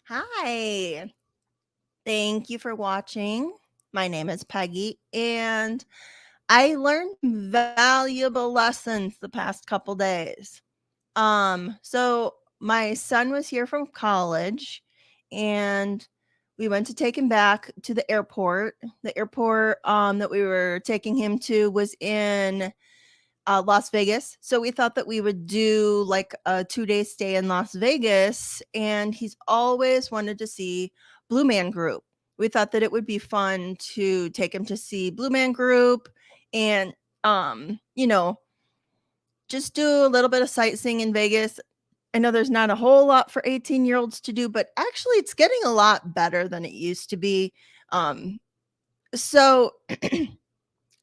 Hi. Thank you for watching. My name is Peggy, and I learned valuable lessons the past couple days. So my son was here from college, and we went to take him back to the airport. The airport that we were taking him to was in Las Vegas. So we thought that we would do like a 2 day stay in Las Vegas. And he's always wanted to see Blue Man Group. We thought that it would be fun to take him to see Blue Man Group and, um, you know, just do a little bit of sightseeing in Vegas. I know there's not a whole lot for 18-year-olds to do, but actually it's getting a lot better than it used to be. Um, so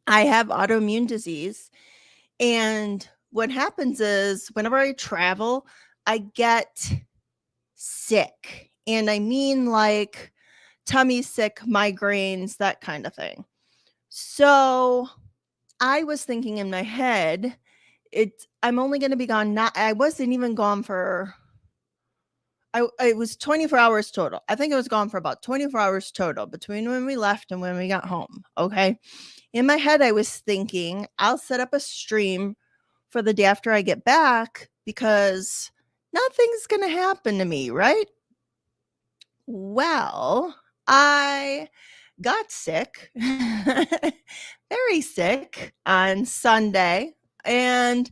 I have autoimmune disease. And what happens is whenever I travel, I get sick. And I mean like tummy sick, migraines, that kind of thing. So I was thinking in my head, I'm only going to be gone. Not I wasn't even gone for it was 24 hours total. I think I was gone for about 24 hours total between when we left and when we got home. Okay. In my head, I was thinking I'll set up a stream for the day after I get back because nothing's going to happen to me, right? Well, I got sick, very sick on Sunday, and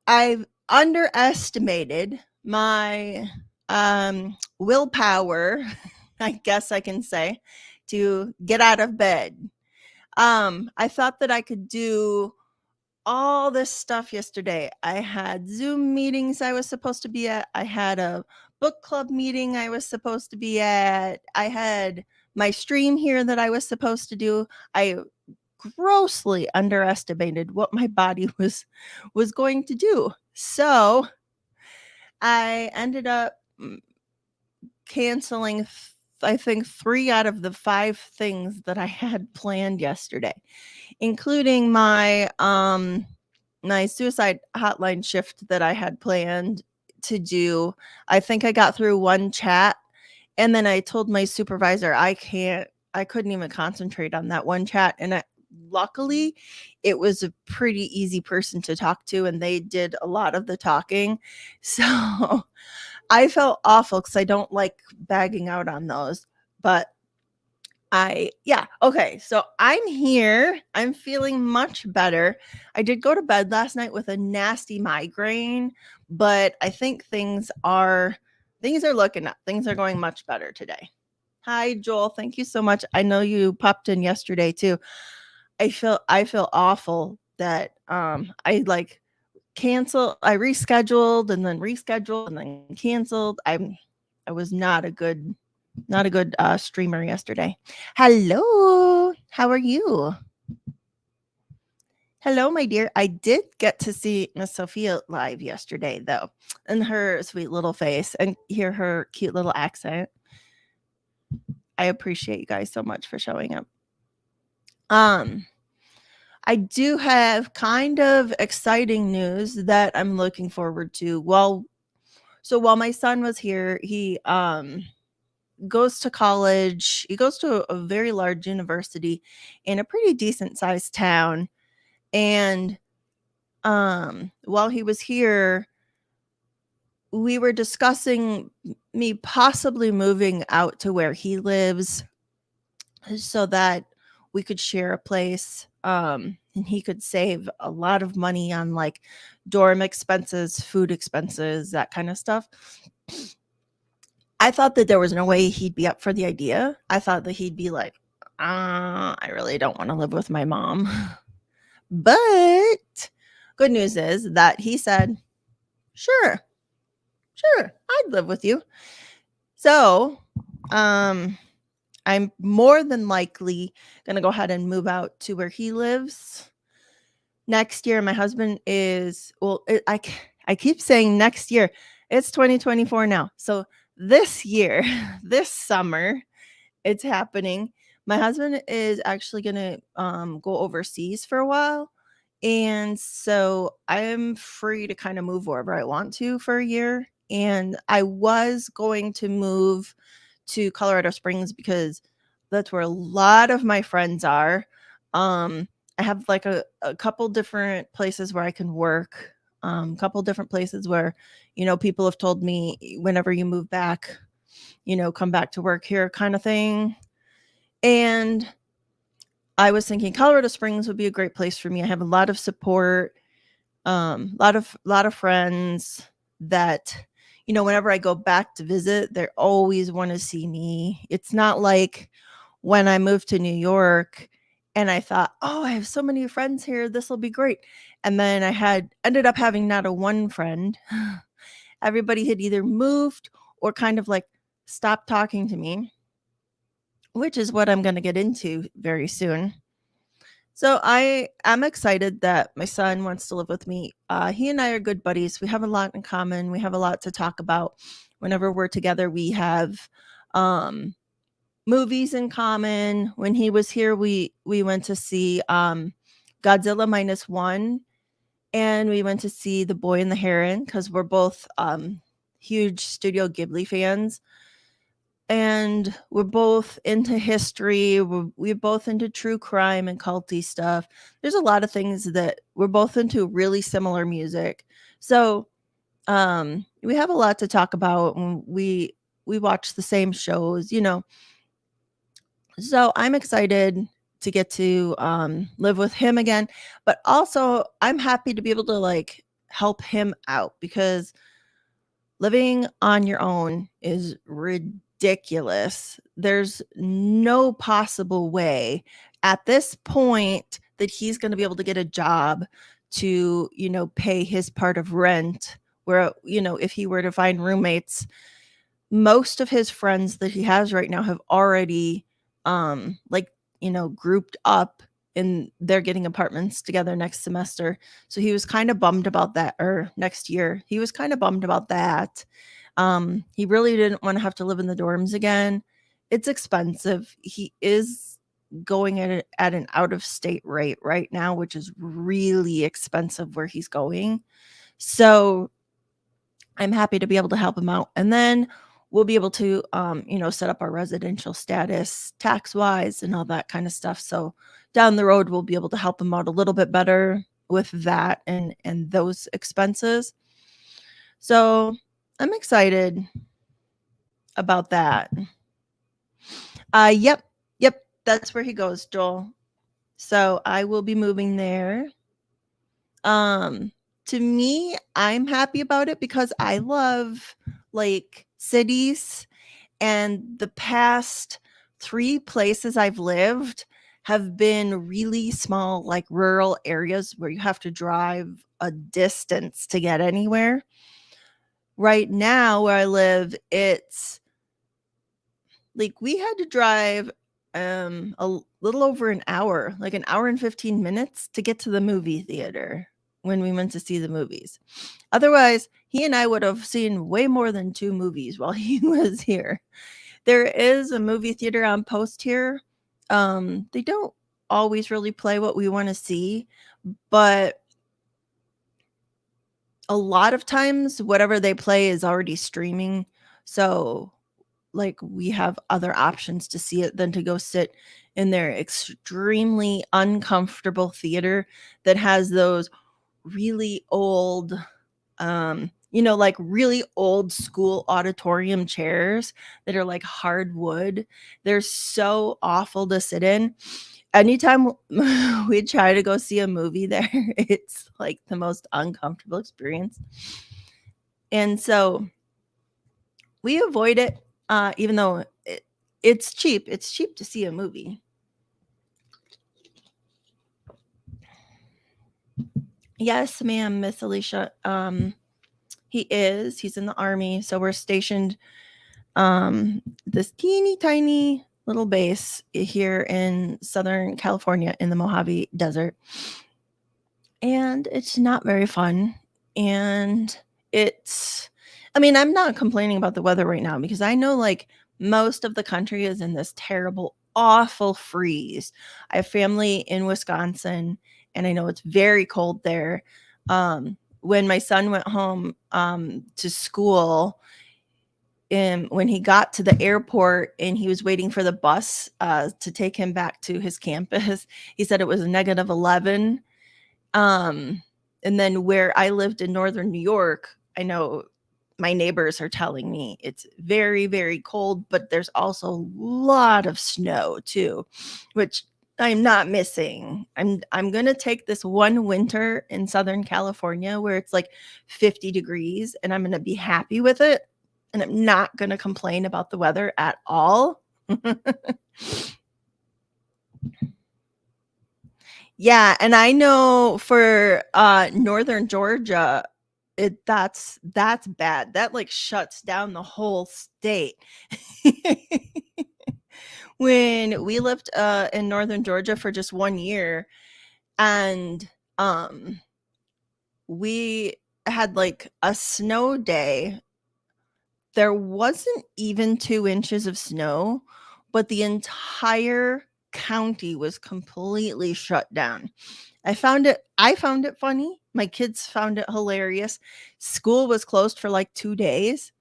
I've underestimated my willpower, I guess I can say, to get out of bed. I thought that I could do all this stuff yesterday. I had Zoom meetings I was supposed to be at. I had a book club meeting I was supposed to be at. I had my stream here that I was supposed to do. I grossly underestimated what my body was going to do. So, I ended up canceling I think 3 out of the 5 things that I had planned yesterday, including my suicide hotline shift that I had planned to do. I think I got through one chat, and then I told my supervisor I couldn't even concentrate on that one chat, and luckily it was a pretty easy person to talk to, and they did a lot of the talking. So I felt awful because I don't like bagging out on those, but yeah, okay. So I'm here. I'm feeling much better. I did go to bed last night with a nasty migraine, but I think things are looking up. Things are going much better today. Hi Joel, thank you so much. I know you popped in yesterday too. I feel awful that I rescheduled and then rescheduled and then canceled. I was not a good streamer yesterday. Hello. How are you? Hello, my dear. I did get to see Miss Sophia live yesterday, though, and her sweet little face and hear her cute little accent. I appreciate you guys so much for showing up. Um, I do have kind of exciting news that I'm looking forward to. While my son was here, he goes to college. He goes to a very large university in a pretty decent sized town. And while he was here, we were discussing me possibly moving out to where he lives so that we could share a place. And he could save a lot of money on like dorm expenses, food expenses, that kind of stuff. I thought that there was no way he'd be up for the idea. I thought that he'd be like, I really don't want to live with my mom. But good news is that he said, sure, sure, I'd live with you. So, I'm more than likely going to go ahead and move out to where he lives next year. My husband is, I keep saying next year. It's 2024 now. So this year, this summer, it's happening. My husband is actually going to go overseas for a while. And so I'm free to kind of move wherever I want to for a year. And I was going to move to Colorado Springs because that's where a lot of my friends are. I have like a couple different places where I can work, couple different places where, people have told me whenever you move back, come back to work here kind of thing. And I was thinking Colorado Springs would be a great place for me. I have a lot of support, lot of friends that, whenever I go back to visit, they always want to see me. It's not like when I moved to New York and I thought, oh, I have so many friends here, this will be great. And then I had ended up having not a one friend. Everybody had either moved or kind of like stopped talking to me, which is what I'm going to get into very soon. So I am excited that my son wants to live with me. He and I are good buddies. We have a lot in common. We have a lot to talk about. Whenever we're together, we have um, movies in common. When he was here, we went to see Godzilla minus one, and we went to see The Boy and the Heron because we're both huge Studio Ghibli fans. And we're both into history. We're both into true crime and culty stuff. There's a lot of things that we're both into, really similar music. So we have a lot to talk about, and we watch the same shows. So I'm excited to get to live with him again, but also I'm happy to be able to like help him out because living on your own is ridiculous. There's no possible way at this point that he's going to be able to get a job to, pay his part of rent. Where, if he were to find roommates, most of his friends that he has right now have already, like, grouped up and they're getting apartments together next semester. So he was kind of bummed about that, or next year. He was kind of bummed about that. He really didn't want to have to live in the dorms again. It's expensive. He is going at an out of state rate right now, which is really expensive where he's going. So I'm happy to be able to help him out. And then we'll be able to, set up our residential status tax wise and all that kind of stuff. So down the road, we'll be able to help him out a little bit better with that and those expenses. So I'm excited about that. Yep, that's where he goes, Joel. So I will be moving there. To me, I'm happy about it because I love like cities, and the past 3 places I've lived have been really small, like rural areas where you have to drive a distance to get anywhere. Right now where I live, it's like we had to drive a little over an hour, like an hour and 15 minutes to get to the movie theater when we went to see the movies. Otherwise, he and I would have seen way more than 2 movies while he was here. There is a movie theater on Post here. They don't always really play what we want to see, but a lot of times whatever they play is already streaming. So like we have other options to see it than to go sit in their extremely uncomfortable theater that has those really old like really old school auditorium chairs that are like hardwood. They're so awful to sit in. Anytime we try to go see a movie there, it's like the most uncomfortable experience. And so we avoid it, even though it's cheap. It's cheap to see a movie. Yes, ma'am, Miss Alicia. He's in the army, so we're stationed this teeny tiny little base here in Southern California in the Mojave Desert. And it's not very fun. And I'm not complaining about the weather right now because I know like most of the country is in this terrible, awful freeze. I have family in Wisconsin and I know it's very cold there. when my son went home to school, and when he got to the airport and he was waiting for the bus to take him back to his campus, he said it was -11. Um, and then where I lived in northern New York, I know my neighbors are telling me it's very, very cold, but there's also a lot of snow too, which I'm not missing. I'm gonna take this one winter in Southern California where it's like 50 degrees, and I'm gonna be happy with it, and I'm not gonna complain about the weather at all. Yeah, and I know for northern Georgia, that's bad. That like shuts down the whole state. When we lived in northern Georgia for just 1 year, and um we had like a snow day. There wasn't even 2 inches of snow, but the entire county was completely shut down. I found it funny. My kids found it hilarious. School was closed for like 2 days.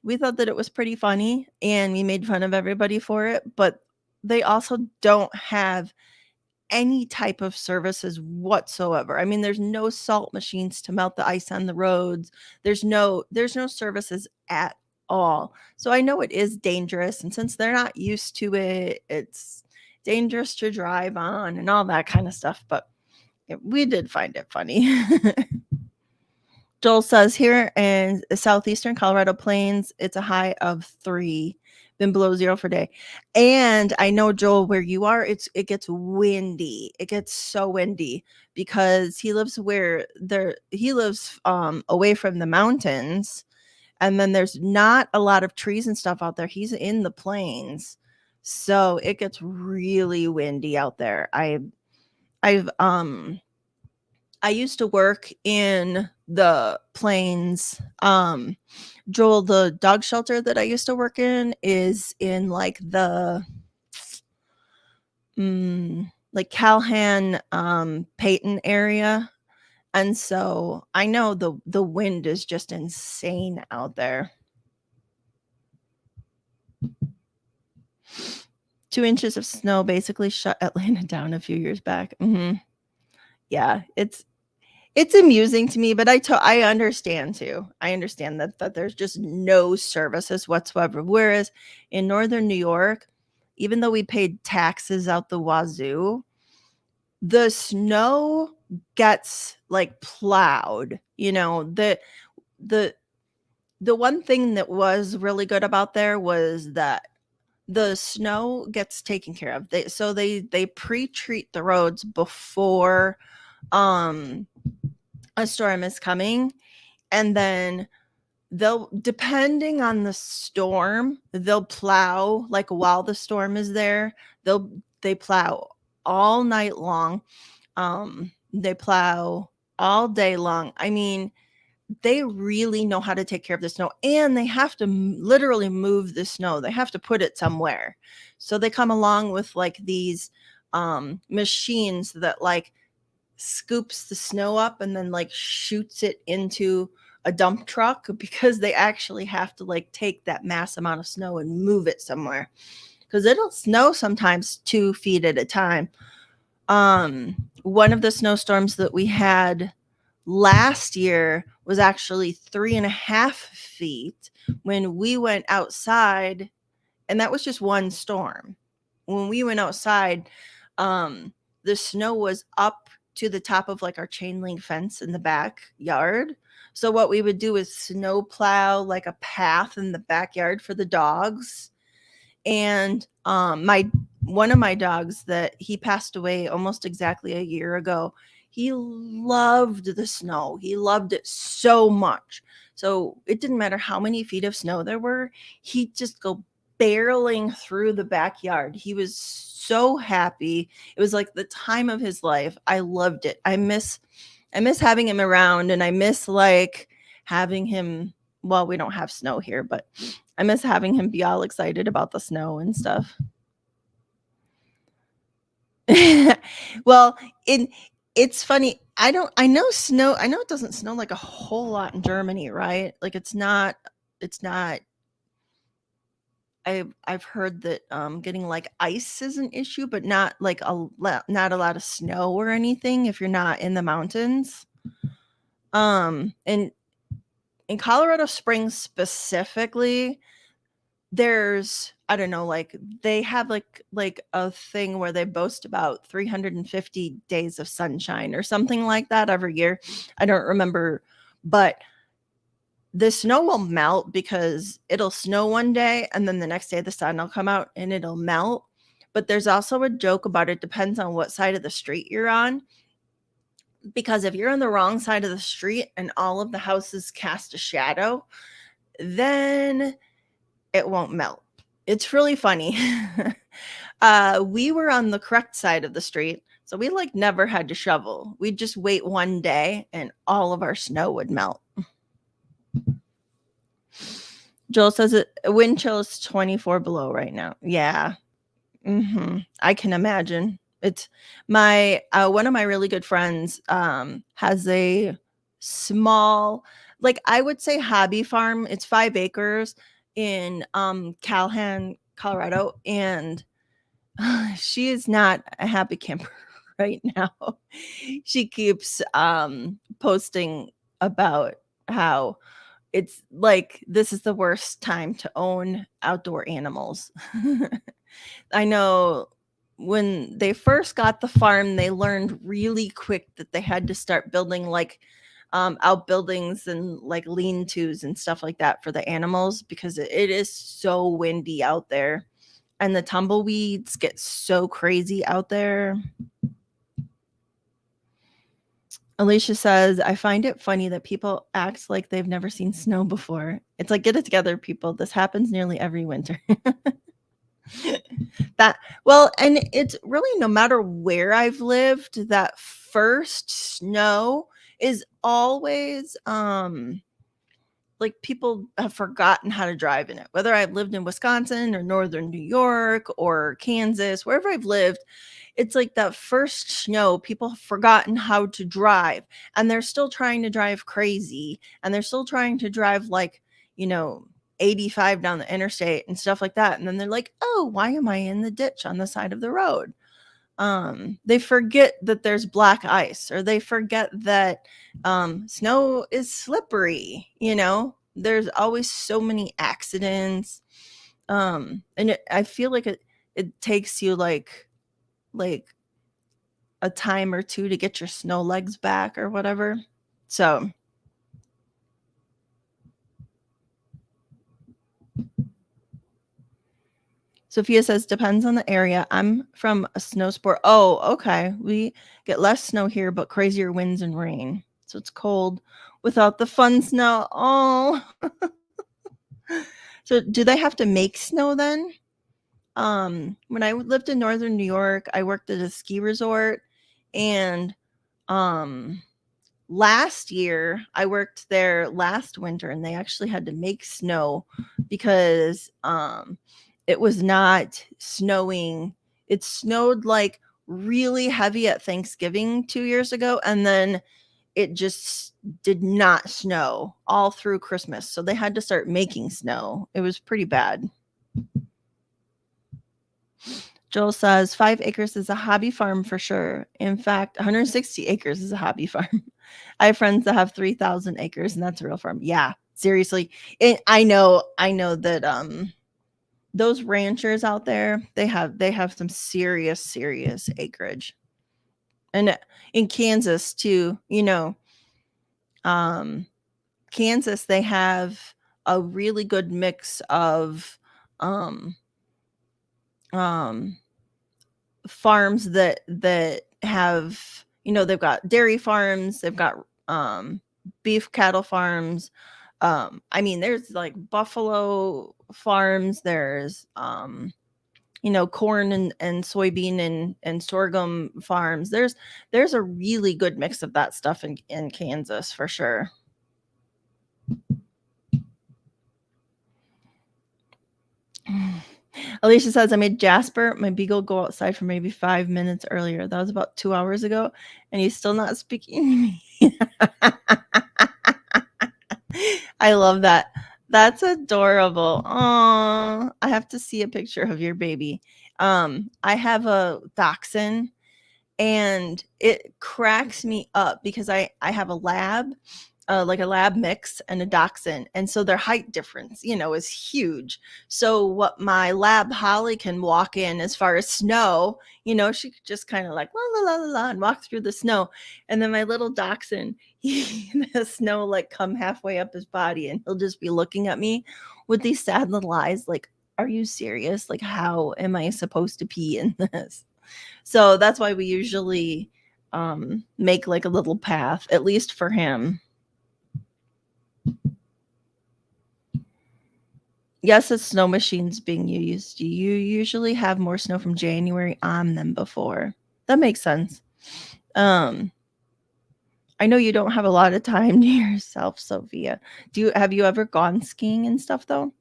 We thought that it was pretty funny, and we made fun of everybody for it, but they also don't have any type of services whatsoever. I mean, there's no salt machines to melt the ice on the roads. There's no services at all. So I know it is dangerous, and since they're not used to it, it's dangerous to drive on and all that kind of stuff, but we did find it funny. Joel says here in the southeastern Colorado Plains, it's a high of 3, been below 0 for a day. And I know, Joel, where you are, it gets windy. It gets so windy because he lives away from the mountains, and then there's not a lot of trees and stuff out there. He's in the plains. So it gets really windy out there. I've I used to work in the plains. Joel, the dog shelter that I used to work in is in like the like Calhan, Peyton area. And so I know the wind is just insane out there. 2 inches of snow basically shut Atlanta down a few years back. Yeah, it's amusing to me, but I understand too. I understand that there's just no services whatsoever. Whereas in northern New York, even though we paid taxes out the wazoo, the snow gets like plowed. The the one thing that was really good about there was that the snow gets taken care of. They pre-treat the roads before um a storm is coming, and then they'll, depending on the storm, they'll plow like while the storm is there. They plow all night long. They plow all day long. I mean, they really know how to take care of the snow, and they have to literally move the snow. They have to put it somewhere. So they come along with like these machines that like scoops the snow up and then like shoots it into a dump truck, because they actually have to like take that mass amount of snow and move it somewhere, because it'll snow sometimes 2 feet at a time. One of the snowstorms that we had last year was actually 3.5 feet when we went outside, and that was just one storm. When we went outside, the snow was up to the top of like our chain link fence in the backyard. So what we would do is snow plow like a path in the backyard for the dogs. And my one of my dogs, that he passed away almost exactly a year ago, he loved the snow. He loved it so much. So it didn't matter how many feet of snow there were, he'd just go barreling through the backyard. He was so happy. It was like the time of his life. I loved it. I miss having him around, and I miss like having him, well, we don't have snow here, but I miss having him be all excited about the snow and stuff. Well, it's funny. I know it doesn't snow like a whole lot in Germany, right? Like it's not I've heard that getting like ice is an issue, but not like not a lot of snow or anything if you're not in the mountains. And in Colorado Springs specifically, there's I don't know, like they have like a thing where they boast about 350 days of sunshine or something like that every year. I don't remember, but the snow will melt because it'll snow one day and then the next day the sun will come out and it'll melt. But there's also a joke about it depends on what side of the street you're on. Because if you're on the wrong side of the street and all of the houses cast a shadow, then it won't melt. It's really funny. We were on the correct side of the street, so we like never had to shovel. We'd just wait one day and all of our snow would melt. Joel says it wind chill is 24 below right now. Yeah. I can imagine. It's my one of my really good friends has a small, like I would say hobby farm. It's 5 acres in Calhoun, Colorado, and she is not a happy camper right now. She keeps posting about how it's like this is the worst time to own outdoor animals. I know when they first got the farm, they learned really quick that they had to start building like outbuildings and like lean-tos and stuff like that for the animals because it is so windy out there and the tumbleweeds get so crazy out there. Alicia says, I find it funny that people act like they've never seen snow before. It's like, get it together, people. This happens nearly every winter. That well, and it's really no matter where I've lived, that first snow is always like people have forgotten how to drive in it. Whether I've lived in Wisconsin or northern New York or Kansas, wherever I've lived, it's like that first snow, people have forgotten how to drive and they're still trying to drive crazy and they're still trying to drive like, you know, 85 down the interstate and stuff like that. And then they're like, oh, why am I in the ditch on the side of the road? They forget that there's black ice or they forget that snow is slippery, you know, there's always so many accidents. And I feel like it takes you like a time or two to get your snow legs back or whatever. So Sophia says depends on the area. I'm from a snow sport. Oh, okay. We get less snow here, but crazier winds and rain. So it's cold without the fun snow. Oh. So do they have to make snow then? When I lived in northern New York, I worked at a ski resort and um last year I worked there last winter and they actually had to make snow because it was not snowing. It snowed like really heavy at Thanksgiving 2 years ago and then it just did not snow all through Christmas. So they had to start making snow. It was pretty bad. Joel says 5 acres is a hobby farm for sure. In fact, 160 acres is a hobby farm. I have friends that have 3,000 acres and that's a real farm. Yeah, seriously. I know that those ranchers out there, they have some serious acreage. And in Kansas too, you know, um Kansas they have a really good mix of um um farms that have, you know, they've got dairy farms, they've got beef cattle farms. I mean, there's like buffalo farms, there's you know, corn and soybean and sorghum farms. There's a really good mix of that stuff in Kansas for sure. Alicia says, I made Jasper, my beagle, go outside for maybe 5 minutes earlier. That was about 2 hours ago, and he's still not speaking to me. I love that. That's adorable. Aw, I have to see a picture of your baby. I have a dachshund, and it cracks me up because I have a lab, like a lab mix and a dachshund, and so their height difference, is huge. So what my lab Holly can walk in as far as snow, she could just kind of like la la la la la and walk through the snow, and then my little dachshund, the snow like come halfway up his body, and he'll just be looking at me with these sad little eyes, like, "Are you serious? Like, how am I supposed to pee in this?" So that's why we usually make like a little path, at least for him. Yes, a snow machine's being used. You usually have more snow from January on than before. That makes sense. Um, I know you don't have a lot of time to yourself, Sophia. Have you ever gone skiing and stuff though?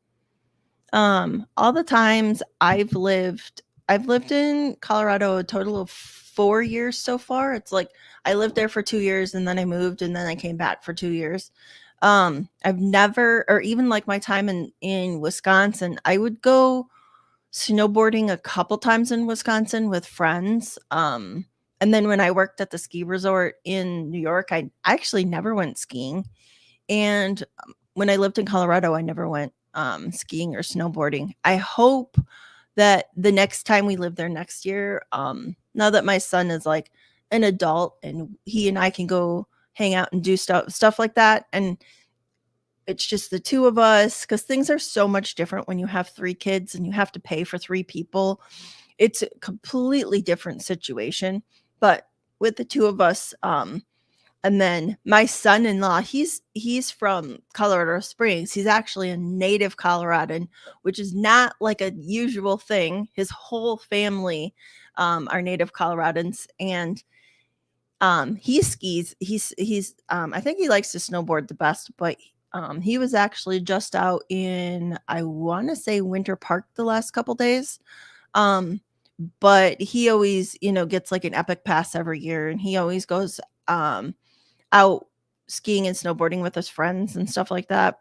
All the times I've lived in Colorado a total of 4 years so far. It's like I lived there for 2 years and then I moved and then I came back for 2 years. I've never, or even like my time in Wisconsin, I would go snowboarding a couple times in Wisconsin with friends. And then when I worked at the ski resort in New York, I actually never went skiing. And when I lived in Colorado, I never went skiing or snowboarding. I hope that the next time we live there next year, now that my son is like an adult and he and I can go hang out and do stuff like that, and it's just the two of us, because things are so much different when you have 3 kids and you have to pay for 3 people. It's a completely different situation. But with the two of us, and then my son-in-law, he's from Colorado Springs. He's actually a native Coloradan, which is not like a usual thing. His whole family are native Coloradans, and he skis. He's I think he likes to snowboard the best, but he was actually just out in, I want to say, Winter Park the last couple days. Um but he always, gets like an epic pass every year, and he always goes out skiing and snowboarding with his friends and stuff like that.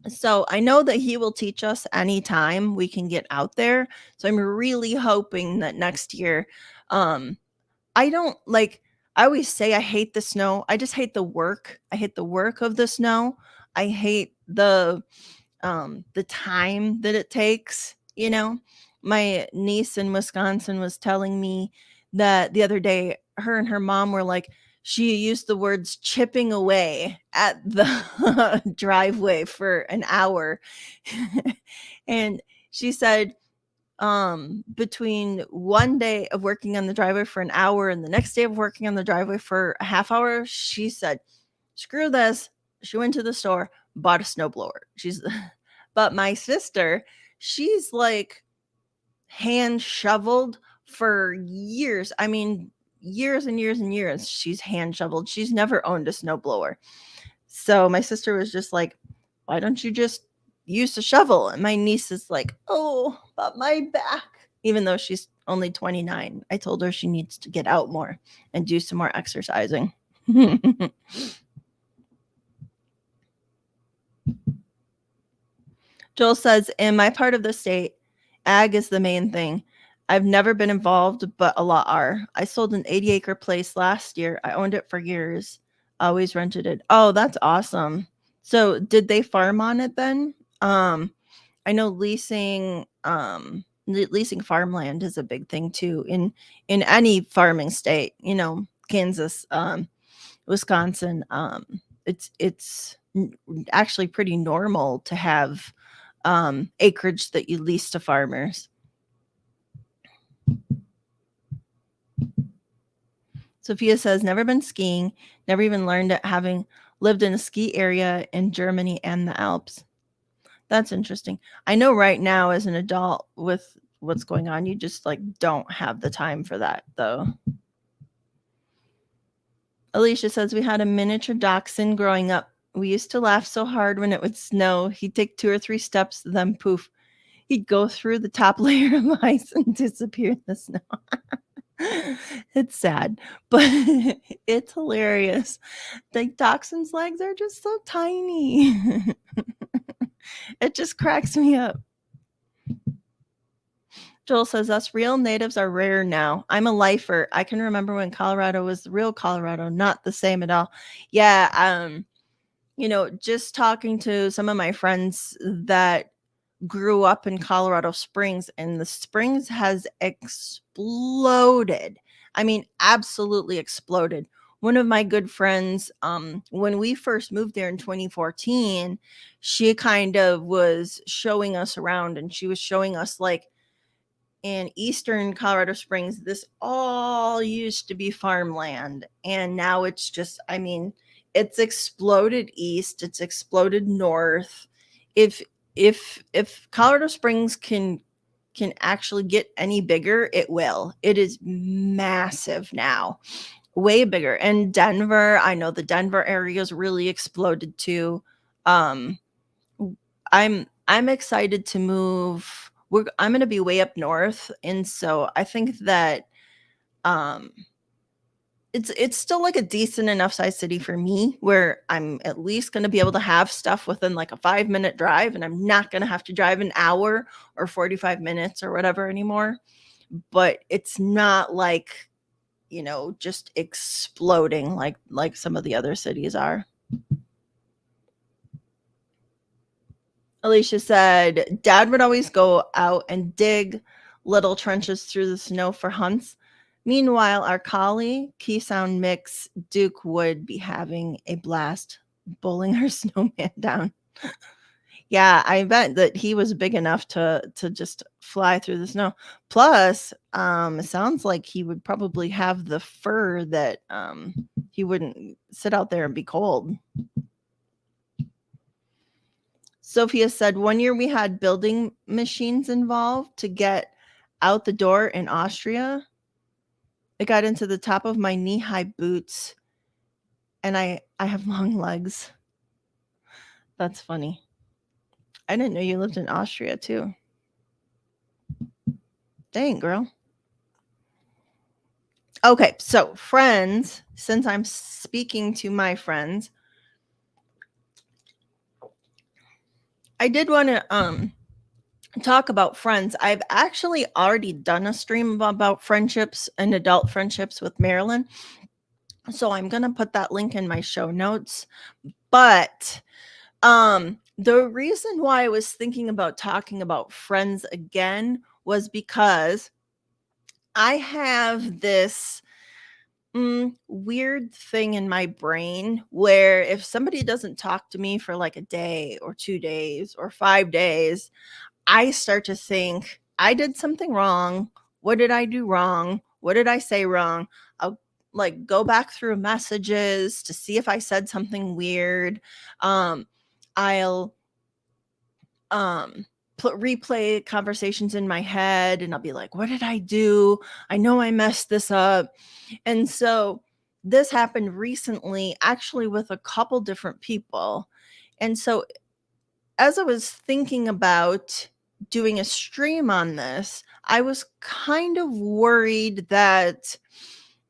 So I know that he will teach us anytime we can get out there. So I'm really hoping that next year, um, I don't like, I always say I hate the snow. I just hate the work. I hate the work of the snow. I hate the time that it takes. My niece in Wisconsin was telling me that the other day her and her mom were like, she used the words chipping away at the driveway for an hour. And she said, between one day of working on the driveway for an hour and the next day of working on the driveway for a half hour, she said, screw this. She went to the store, bought a snowblower. But my sister, she's like hand shoveled for years. I mean, years and years and years she's hand shoveled. She's never owned a snowblower. So my sister was just like, why don't you just use a shovel? And my niece is like, oh, but my back. Even though she's only 29, I told her she needs to get out more and do some more exercising. Joel says, in my part of the state, ag is the main thing. I've never been involved, but a lot are. I sold an 80-acre place last year. I owned it for years. Always rented it. Oh, that's awesome. So did they farm on it then? I know leasing farmland is a big thing too in any farming state, Kansas, Wisconsin. It's actually pretty normal to have acreage that you lease to farmers. Sophia says, never been skiing, never even learned it, having lived in a ski area in Germany and the Alps. That's interesting. I know right now as an adult with what's going on, you just like don't have the time for that though. Alicia says, we had a miniature dachshund growing up. We used to laugh so hard when it would snow. He'd take 2 or 3 steps, then poof. He'd go through the top layer of ice and disappear in the snow. It's sad, but it's hilarious. Like Dachshund's legs are just so tiny. It just cracks me up. Joel says, us real natives are rare now. I'm a lifer. I can remember when Colorado was the real Colorado, not the same at all. Yeah, just talking to some of my friends that grew up in Colorado Springs, and the Springs has exploded. I mean, absolutely exploded. One of my good friends, when we first moved there in 2014, she kind of was showing us around, and she was showing us like in eastern Colorado Springs, this all used to be farmland. And now it's just, I mean, it's exploded east, it's exploded north. If if Colorado Springs can actually get any bigger, it will. It is massive now. Way bigger. And Denver, I know the Denver area's really exploded too. Um I'm excited to move. I'm going to be way up north, and so I think that um it's still like a decent enough size city for me where I'm at least going to be able to have stuff within like a 5-minute drive, and I'm not going to have to drive an hour or 45 minutes or whatever anymore. But it's not like, just exploding like some of the other cities are. Alicia said, Dad would always go out and dig little trenches through the snow for hunts. Meanwhile, our collie, Key Sound Mix, Duke would be having a blast bowling her snowman down. Yeah, I bet that he was big enough to just fly through the snow. Plus, it sounds like he would probably have the fur that he wouldn't sit out there and be cold. Sophia said, one year we had building machines involved to get out the door in Austria. It got into the top of my knee-high boots, and I have long legs. That's funny. I didn't know you lived in Austria too. Dang, girl. Okay, so friends, since I'm speaking to my friends, I did want to talk about friends. I've actually already done a stream about friendships and adult friendships with Marilyn. So I'm going to put that link in my show notes. But the reason why I was thinking about talking about friends again was because I have this weird thing in my brain where if somebody doesn't talk to me for like a day or 2 days or 5 days, I start to think I did something wrong. What did I do wrong? What did I say wrong? I'll like go back through messages to see if I said something weird. I'll replay conversations in my head, and I'll be like, what did I do? I know I messed this up. And so this happened recently, actually, with a couple different people. And so as I was thinking about doing a stream on this, I was kind of worried that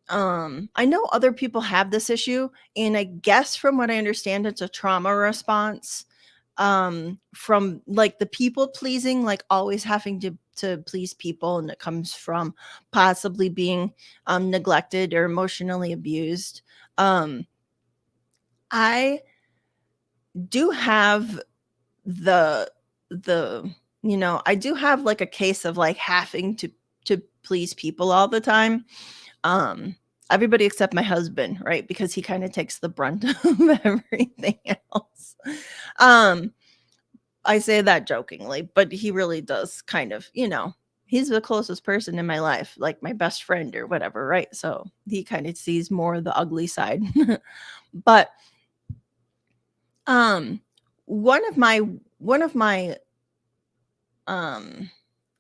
I know other people have this issue, and I guess from what I understand, it's a trauma response from like the people pleasing, like always having to please people, and it comes from possibly being neglected or emotionally abused. I do have the I do have like a case of like having to please people all the time. um Everybody except my husband, right? Because he kind of takes the brunt of everything else. um I say that jokingly, but he really does kind of, he's the closest person in my life, like my best friend or whatever, right? So he kind of sees more of the ugly side. But um one of my one of my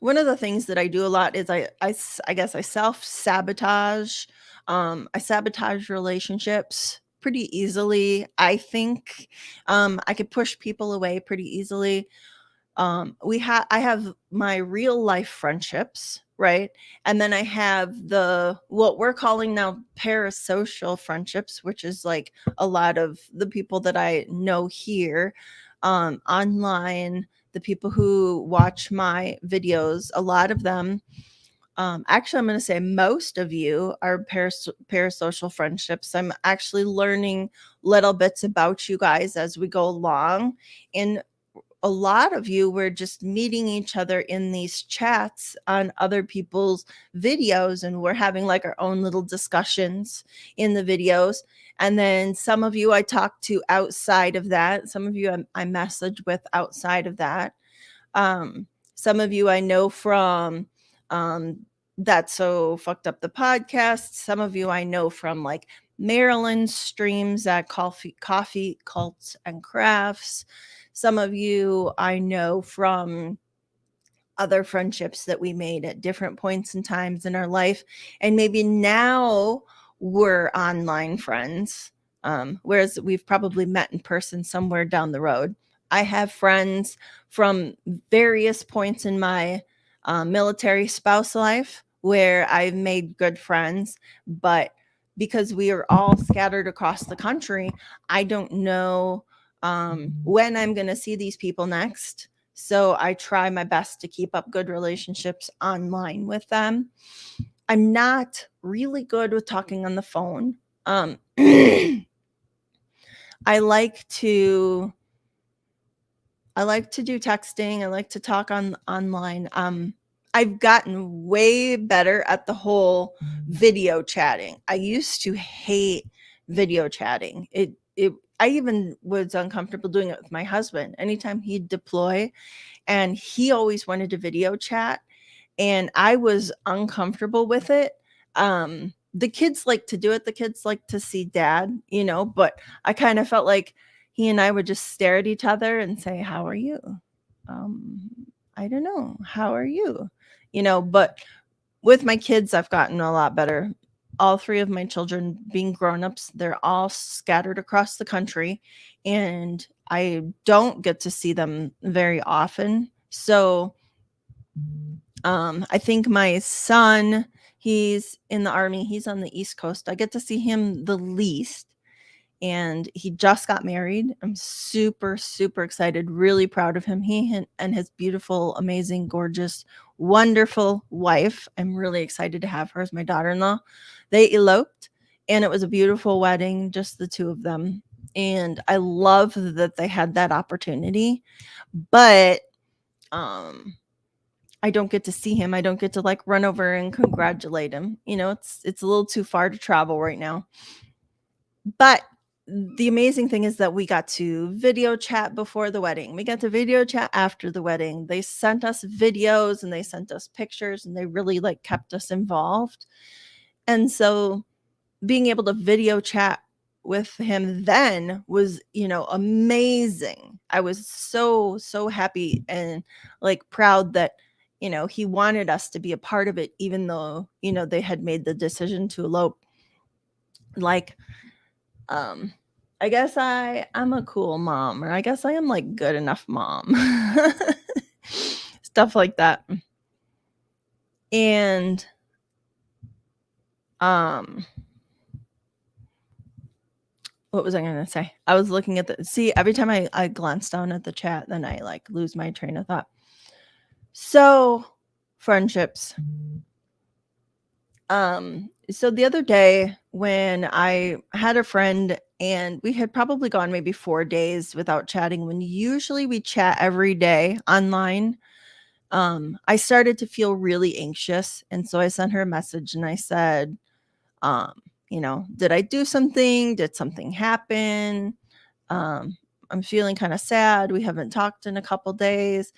one of the things that I do a lot is I guess I self-sabotage. I sabotage relationships pretty easily. I think I could push people away pretty easily. I have my real life friendships, right? And then I have what we're calling now parasocial friendships, which is like a lot of the people that I know here, online, the people who watch my videos, a lot of them, actually, I'm going to say most of you are parasocial friendships. I'm actually learning little bits about you guys as we go along. And a lot of you were just meeting each other in these chats on other people's videos, and we're having like our own little discussions in the videos. And then some of you I talked to outside of that. Some of you I message with outside of that. Um, some of you I know from That's So Fucked Up the podcast. Some of you I know from like Maryland streams at Coffee Cults and Crafts. Some of you I know from other friendships that we made at different points and times in our life. And maybe now we're online friends, whereas we've probably met in person somewhere down the road. I have friends from various points in my military spouse life where I've made good friends, but because we are all scattered across the country, I don't know when I'm going to see these people next. So I try my best to keep up good relationships online with them. I'm not really good with talking on the phone. I like to do texting. I like to talk online. I've gotten way better at the whole video chatting. I used to hate video chatting. I even was uncomfortable doing it with my husband. Anytime he'd deploy, and he always wanted to video chat, and I was uncomfortable with it. The kids like to do it. The kids like to see dad, but I kind of felt like he and I would just stare at each other and say, "How are you?" Um, I don't know. How are you? But with my kids, I've gotten a lot better. All three of my children being grown-ups, they're all scattered across the country, and I don't get to see them very often. So I think my son, he's in the Army. He's on the East Coast. I get to see him the least. And he just got married. I'm super, super excited, really proud of him. And his beautiful, amazing, gorgeous, wonderful wife. I'm really excited to have her as my daughter-in-law. They eloped, and it was a beautiful wedding, just the two of them. And I love that they had that opportunity. But I don't get to see him. I don't get to like run over and congratulate him. It's a little too far to travel right now. But the amazing thing is that we got to video chat before the wedding. We got to video chat after the wedding. They sent us videos and they sent us pictures, and they really like kept us involved. And so being able to video chat with him then was, amazing. I was so, so happy and like proud that, he wanted us to be a part of it, even though, they had made the decision to elope. Like, I guess I'm a cool mom, or I guess I am like good enough mom. Stuff like that. And what was I going to say? I was looking at every time I glance down at the chat, then I like lose my train of thought. So friendships. So the other day when I had a friend, and we had probably gone maybe 4 days without chatting, when usually we chat every day online, I started to feel really anxious. And so I sent her a message and I said, did I do something? Did something happen? I'm feeling kind of sad. We haven't talked in a couple days.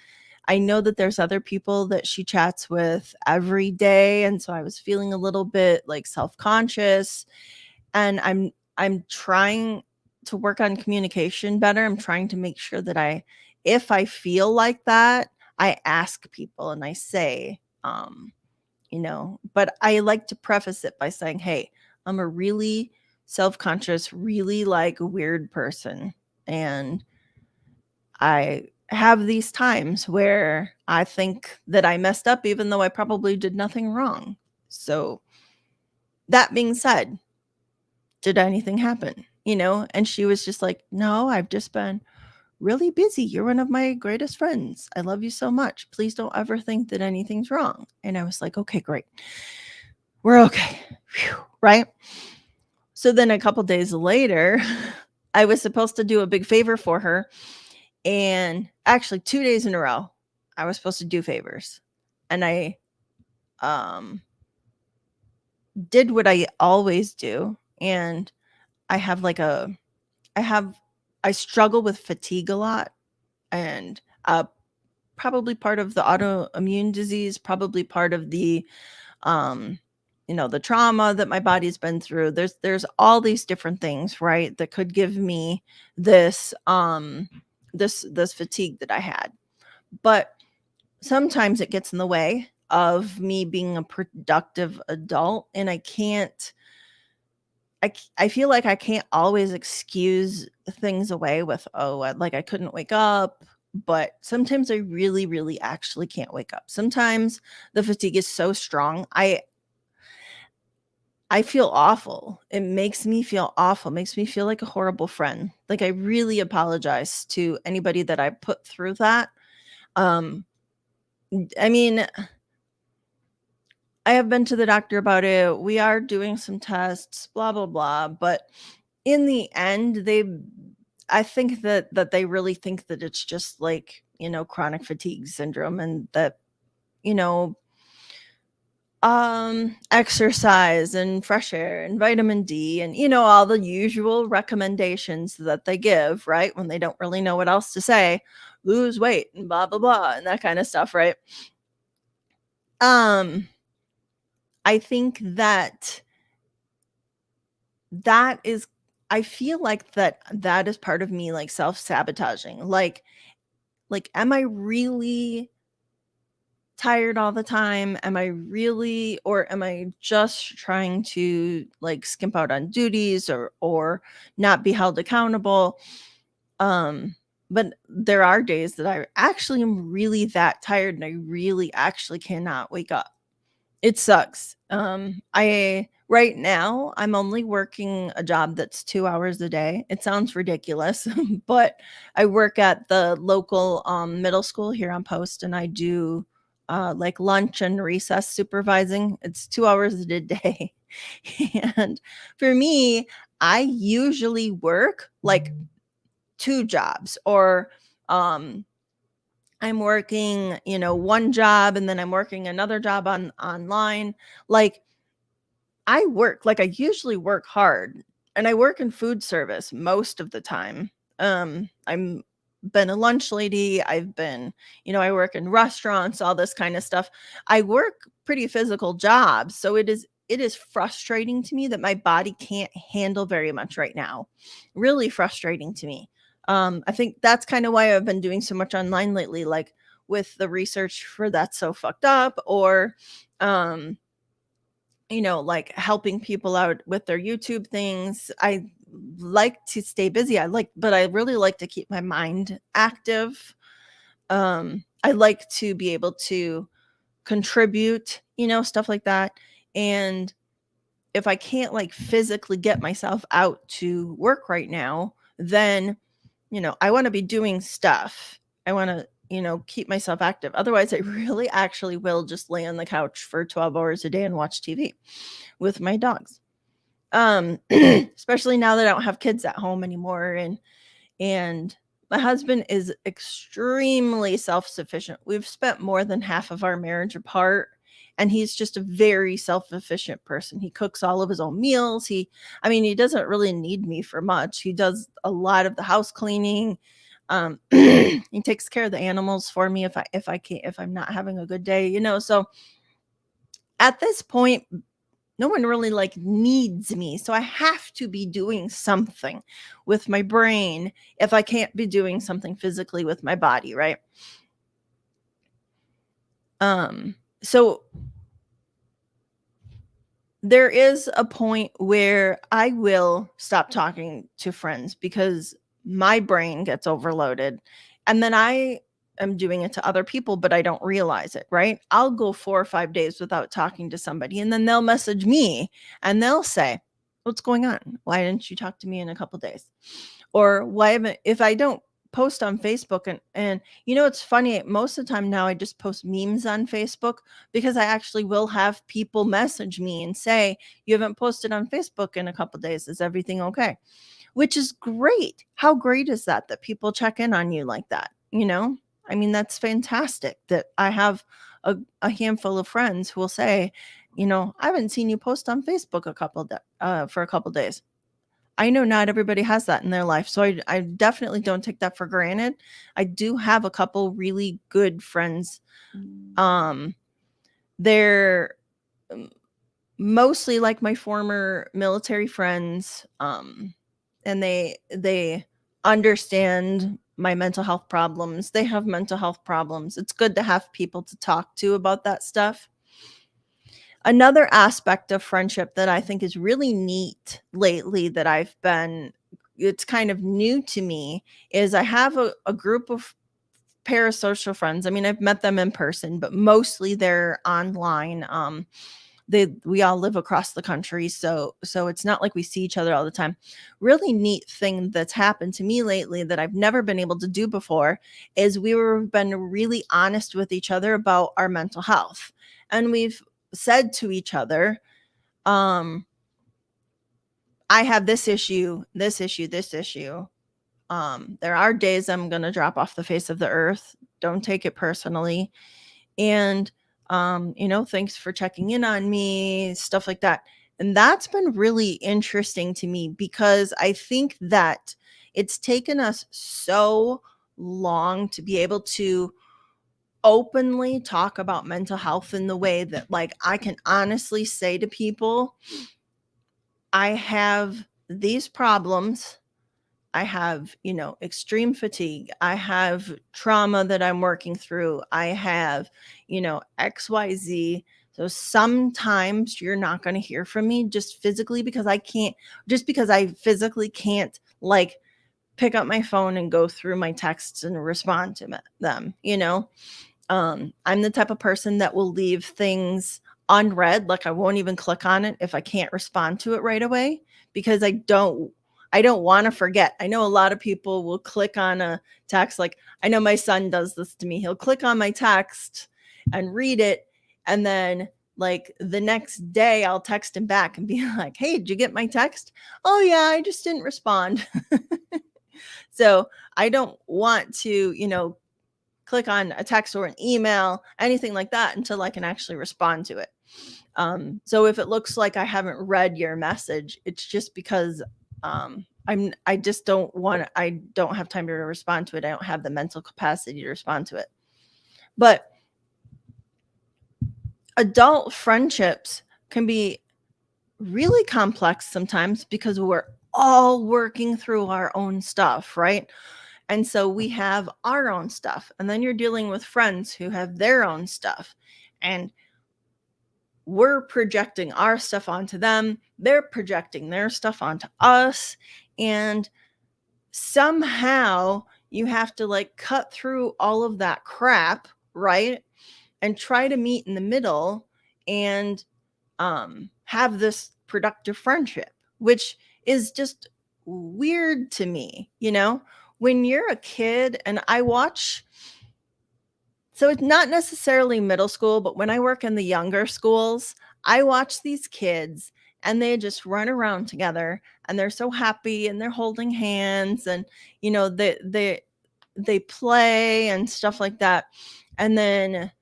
I know that there's other people that she chats with every day, and so I was feeling a little bit like self-conscious, and I'm trying to work on communication better. I'm trying to make sure that if I feel like that, I ask people and I say, but I like to preface it by saying, "Hey, I'm a really self-conscious, really like weird person, and I have these times where I think that I messed up even though I probably did nothing wrong. So, that being said, did anything happen? And she was just like, "No, I've just been really busy. You're one of my greatest friends. I love you so much. Please don't ever think that anything's wrong." And I was like, "Okay, great. We're okay." Phew, right? So then a couple days later, I was supposed to do a big favor for her. And actually 2 days in a row, I was supposed to do favors. And I um did what I always do. And I have like a I have I struggle with fatigue a lot, and probably part of the autoimmune disease, probably part of the um the trauma that my body's been through. There's all these different things, right, that could give me this fatigue that I had. But sometimes it gets in the way of me being a productive adult, and I feel like I can't always excuse things away with, "Oh, I couldn't wake up," but sometimes I really, really actually can't wake up. Sometimes the fatigue is so strong, I feel awful. It makes me feel awful, makes me feel like a horrible friend. Like, I really apologize to anybody that I put through that. Um, I mean, I have been to the doctor about it. We are doing some tests, blah blah blah, but in the end, I think that they really think that it's just like, chronic fatigue syndrome, and that, you know, exercise and fresh air and vitamin D and, all the usual recommendations that they give, right? When they don't really know what else to say, lose weight and blah blah blah and that kind of stuff, right? Um, I think that is I feel like that is part of me, like, self-sabotaging. Like, am I really tired all the time? Am I really, or am I just trying to, like, skimp out on duties, or not be held accountable? But there are days that I actually am really that tired and I really actually cannot wake up. It sucks. I right now I'm only working a job that's 2 hours a day. It sounds ridiculous, but I work at the local middle school here on post, and I do like lunch and recess supervising. It's 2 hours a day. And for me, I usually work like two jobs, or um I'm working, one job, and then I'm working another job online. Like, I usually work hard, and I work in food service most of the time. I'm been a lunch lady. I've been, I work in restaurants, all this kind of stuff. I work pretty physical jobs, so it is frustrating to me that my body can't handle very much right now. Really frustrating to me. I think that's kind of why I've been doing so much online lately, like with the research for That's So Fucked Up, or um like helping people out with their YouTube things. I like to stay busy. But I really like to keep my mind active. I like to be able to contribute, stuff like that. And if I can't, like, physically get myself out to work right now, then, I want to be doing stuff. I want to, keep myself active. Otherwise, I really actually will just lay on the couch for 12 hours a day and watch TV with my dogs. Especially now that I don't have kids at home anymore, and my husband is extremely self-sufficient. We've spent more than half of our marriage apart, and he's just a very self-sufficient person. He cooks all of his own meals. He doesn't really need me for much. He does a lot of the house cleaning. He takes care of the animals for me if I'm not having a good day, so at this point no one really, like, needs me. So I have to be doing something with my brain if I can't be doing something physically with my body, right? So there is a point where I will stop talking to friends because my brain gets overloaded, And then I am doing it to other people, but I don't realize it, right? I'll go 4 or 5 days without talking to somebody, and then they'll message me and they'll say, "What's going on? Why didn't you talk to me in a couple days?" Or why haven't if I don't post on Facebook, and it's funny, most of the time now I just post memes on Facebook because I actually will have people message me and say, "You haven't posted on Facebook in a couple days. Is everything okay?" Which is great. How great is that that people check in on you like that, you know? I mean, that's fantastic that I have a handful of friends who will say, "I haven't seen you post on Facebook for a couple days." I know not everybody has that in their life, so I definitely don't take that for granted. I do have a couple really good friends. Um, they're mostly like my former military friends, and they understand my mental health problems. They have mental health problems. It's good to have people to talk to about that stuff. Another aspect of friendship that I think is really neat lately that it's kind of new to me, is I have a group of parasocial friends. I mean, I've met them in person, but mostly they're online. We all live across the country, so it's not like we see each other all the time. Really neat thing that's happened to me lately that I've never been able to do before is been really honest with each other about our mental health. And we've said to each other, um, I have this issue, this issue, this issue. There are days I'm gonna drop off the face of the earth. Don't take it personally. And thanks for checking in on me, stuff like that. And that's been really interesting to me because I think that it's taken us so long to be able to openly talk about mental health in the way that, like, I can honestly say to people, I have these problems. I have, extreme fatigue. I have trauma that I'm working through. I have, XYZ. So sometimes you're not going to hear from me just physically just because I physically can't, like, pick up my phone and go through my texts and respond to them. I'm the type of person that will leave things unread. Like, I won't even click on it if I can't respond to it right away because I don't want to forget. I know a lot of people will click on a text. Like, I know my son does this to me. He'll click on my text and read it. And then, like, the next day, I'll text him back and be like, "Hey, did you get my text?" "Oh, yeah, I just didn't respond." So I don't want to, click on a text or an email, anything like that, until I can actually respond to it. So if it looks like I haven't read your message, it's just because I just I don't have time to respond to it. I don't have the mental capacity to respond to it. But adult friendships can be really complex sometimes because we're all working through our own stuff, right? And so we have our own stuff, and then you're dealing with friends who have their own stuff. And we're projecting our stuff onto them, they're projecting their stuff onto us, and somehow you have to, like, cut through all of that crap, right? And try to meet in the middle and have this productive friendship, which is just weird to me, when you're a kid. And so it's not necessarily middle school, but when I work in the younger schools, I watch these kids and they just run around together and they're so happy and they're holding hands, and they play and stuff like that. And then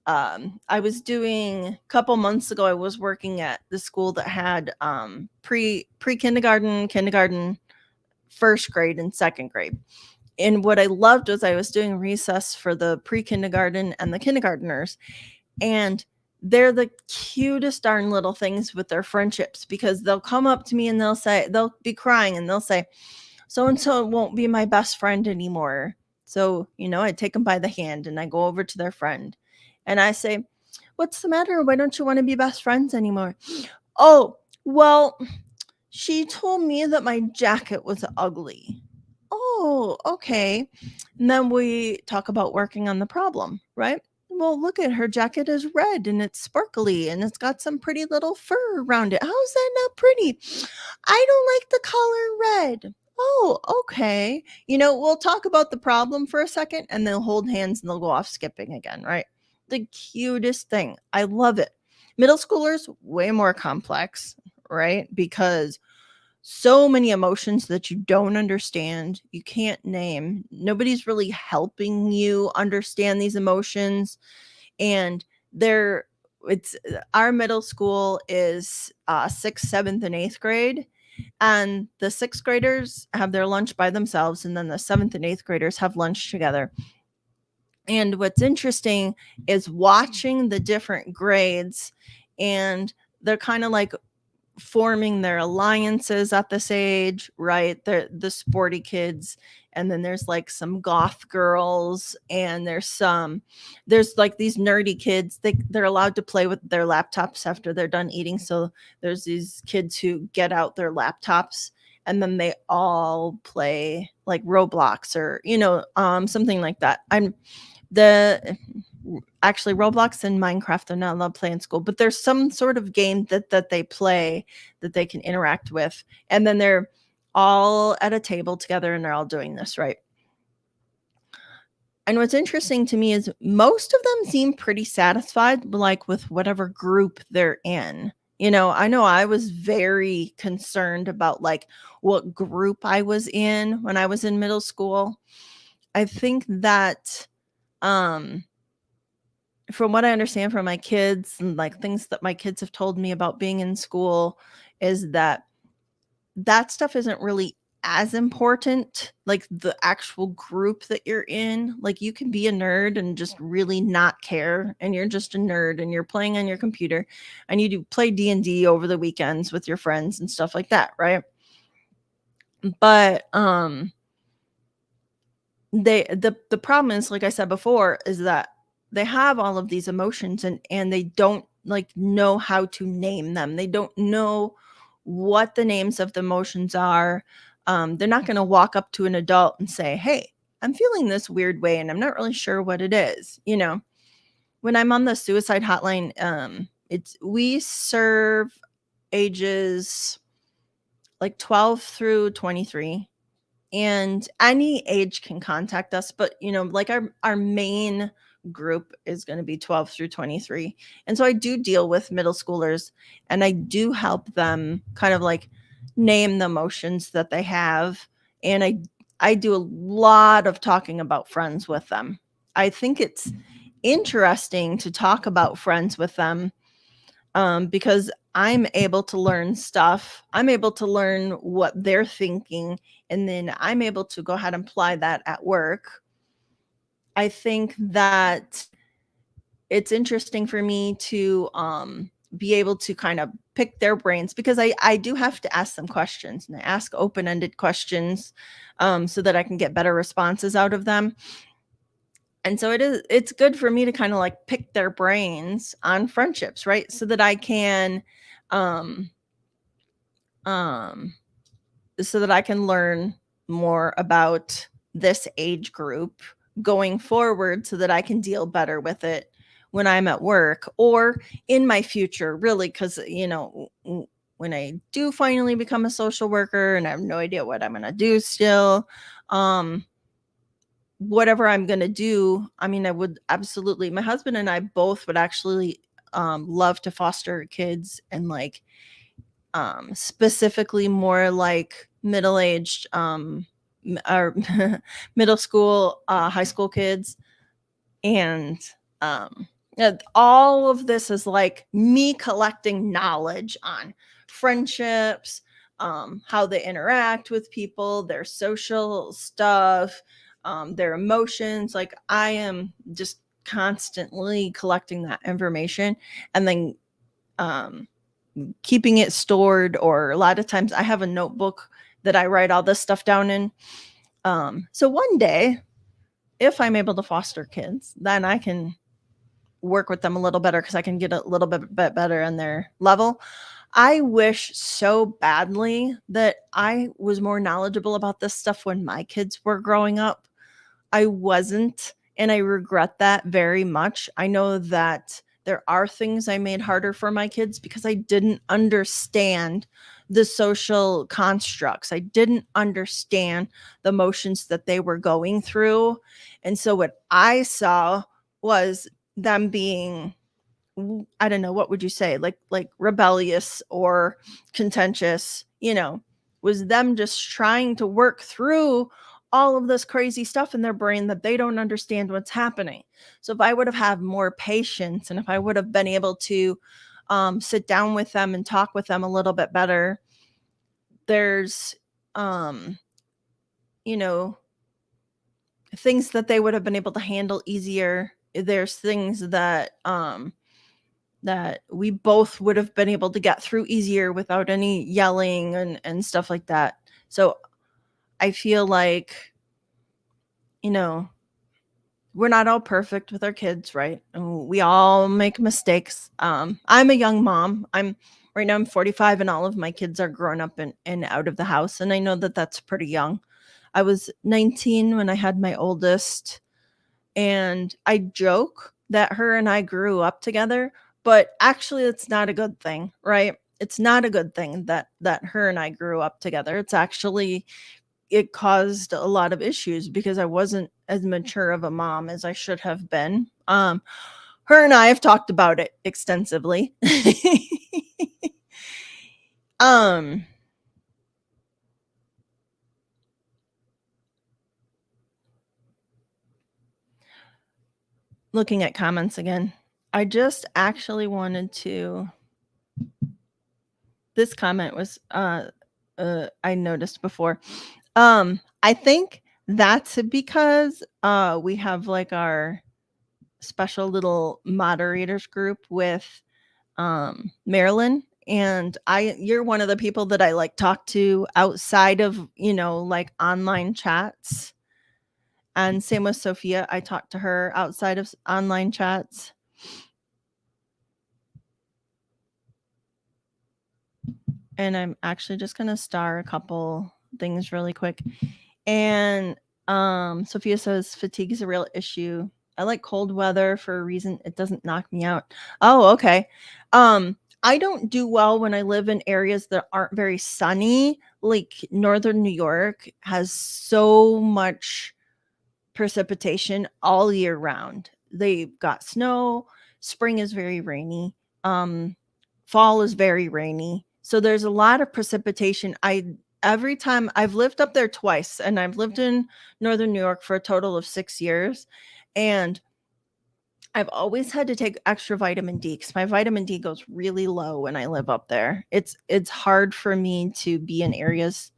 I was doing a couple months ago, I was working at the school that had kindergarten, first grade, and second grade. And what I loved was I was doing recess for the pre-kindergarten and the kindergartners, and they're the cutest darn little things with their friendships, because they'll come up to me and they'll be crying and they'll say, "So and so won't be my best friend anymore." So, I take them by the hand and I go over to their friend and I say, "What's the matter? Why don't you want to be best friends anymore?" "Oh, well, she told me that my jacket was ugly." oh, okay. And then we talk about working on the problem, right? Well, look at her jacket is red and it's sparkly and it's got some pretty little fur around it. How's that not pretty? I don't like the color red. Oh, okay. We'll talk about the problem for a second and they'll hold hands and they'll go off skipping again, right? The cutest thing. I love it. Middle schoolers, way more complex, right? Because so many emotions that you don't understand, you can't name. Nobody's really helping you understand these emotions. And they're it's our middle school is 6th, 7th, and 8th grade. And the 6th graders have their lunch by themselves, and then the 7th and 8th graders have lunch together. And what's interesting is watching the different grades, and they're kind of like forming their alliances at this age, right? They're the sporty kids, and then there's like some goth girls, and there's like these nerdy kids. They're allowed to play with their laptops after they're done eating. So there's these kids who get out their laptops and then they all play like Roblox or something like that. I'm the Actually, Roblox and Minecraft are not allowed to play in school, but there's some sort of game that they play that they can interact with, and then they're all at a table together and they're all doing this, right? And what's interesting to me is most of them seem pretty satisfied, like with whatever group they're in. I know I was very concerned about like what group I was in when I was in middle school. I think that um from what I understand from my kids and like things that my kids have told me about being in school is that stuff isn't really as important, like the actual group that you're in. Like you can be a nerd and just really not care, and you're just a nerd and you're playing on your computer and you do play D&D over the weekends with your friends and stuff like that, right? But the problem is, like I said before, is that they have all of these emotions and they don't like know how to name them. They don't know what the names of the emotions are. They're not going to walk up to an adult and say, hey, I'm feeling this weird way and I'm not really sure what it is. When I'm on the suicide hotline, we serve ages like 12 through 23, and any age can contact us, but like our main group is going to be 12 through 23. And so I do deal with middle schoolers, and I do help them kind of like name the emotions that they have. And I do a lot of talking about friends with them. I think it's interesting to talk about friends with them, because I'm able to learn stuff. I'm able to learn what they're thinking, and then I'm able to go ahead and apply that at work. I think that it's interesting for me to be able to kind of pick their brains, because I do have to ask them questions, and I ask open-ended questions so that I can get better responses out of them. And so it's good for me to kind of like pick their brains on friendships, right? So that I can um um so that I can learn more about this age group going forward, so that I can deal better with it when I'm at work or in my future, really. Because when I do finally become a social worker and I have no idea what I'm going to do still, um whatever I'm going to do, I mean, I would absolutely, my husband and I both would actually love to foster kids, and like specifically more like middle-aged or middle school, high school kids. And all of this is like me collecting knowledge on friendships, how they interact with people, their social stuff, their emotions. Like I am just constantly collecting that information, and then um, keeping it stored, or a lot of times I have a notebook that I write all this stuff down in. So one day, if I'm able to foster kids, then I can work with them a little better, because I can get a little bit better on their level. I wish so badly that I was more knowledgeable about this stuff when my kids were growing up. I wasn't, and I regret that very much. I know that there are things I made harder for my kids because I didn't understand the social constructs. I didn't understand the emotions that they were going through. And so what I saw was them being, I don't know, what would you say? Like rebellious or contentious, was them just trying to work through all of this crazy stuff in their brain that they don't understand what's happening. So if I would have had more patience and if I would have been able to sit down with them and talk with them a little bit better, there's um, you know, things that they would have been able to handle easier. There's things that we both would have been able to get through easier without any yelling and stuff like that. So I feel like, you know, we're not all perfect with our kids, right? And we all make mistakes. I'm a young mom. I'm 45 and all of my kids are grown up and out of the house. And I know that that's pretty young. I was 19 when I had my oldest, and I joke that her and I grew up together, but actually it's not a good thing, right? It's not a good thing that her and I grew up together. It's actually, it caused a lot of issues because I wasn't as mature of a mom as I should have been. Her and I have talked about it extensively. um Looking at comments again. I just actually wanted to, this comment was I noticed before. I think that's because we have like our special little moderators group with Marilyn, and you're one of the people that I like talk to outside of, like online chats. And same with Sophia, I talk to her outside of online chats. And I'm actually just going to star a couple things really quick. And Sophia says fatigue is a real issue. I like cold weather for a reason. It doesn't knock me out. Oh, okay. I don't do well when I live in areas that aren't very sunny. Like northern New York has so much precipitation all year round. They've got snow. Spring is very rainy. Um, Fall is very rainy. So there's a lot of precipitation. Every time I've lived up there twice, and I've lived in northern New York for a total of 6 years, and I've always had to take extra vitamin D because my vitamin D goes really low when I live up there. It's hard for me to be in areas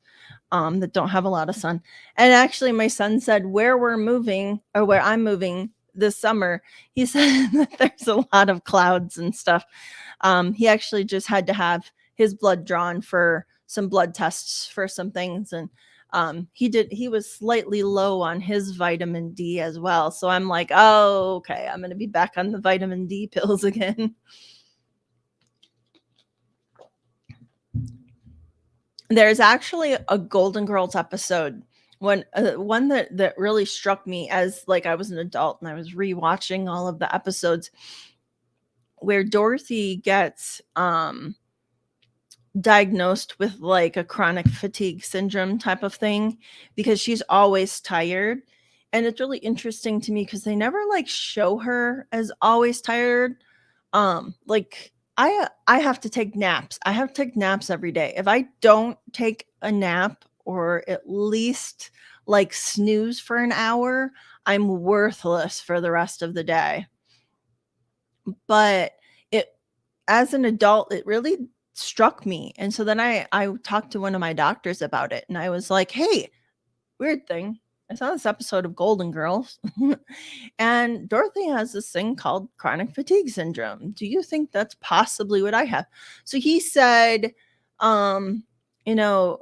that don't have a lot of sun. And actually, my son said where we're moving, or where I'm moving this summer, he said that there's a lot of clouds and stuff. He actually just had to have his blood drawn for some blood tests for some things, and he was slightly low on his vitamin D as well. So I'm like, oh, okay, I'm gonna be back on the vitamin D pills again. There's actually a Golden Girls episode, one that really struck me as like I was an adult and I was rewatching all of the episodes, where Dorothy gets diagnosed with like a chronic fatigue syndrome type of thing because she's always tired. And it's really interesting to me because they never like show her as always tired. Like I have to take naps. I have to take naps every day. If I don't take a nap or at least like snooze for an hour, I'm worthless for the rest of the day. But it, as an adult, it really struck me. And so then I talked to one of my doctors about it, and I was like, "Hey, weird thing. I saw this episode of Golden Girls, and Dorothy has this thing called chronic fatigue syndrome. Do you think that's possibly what I have?" So he said, um, you know,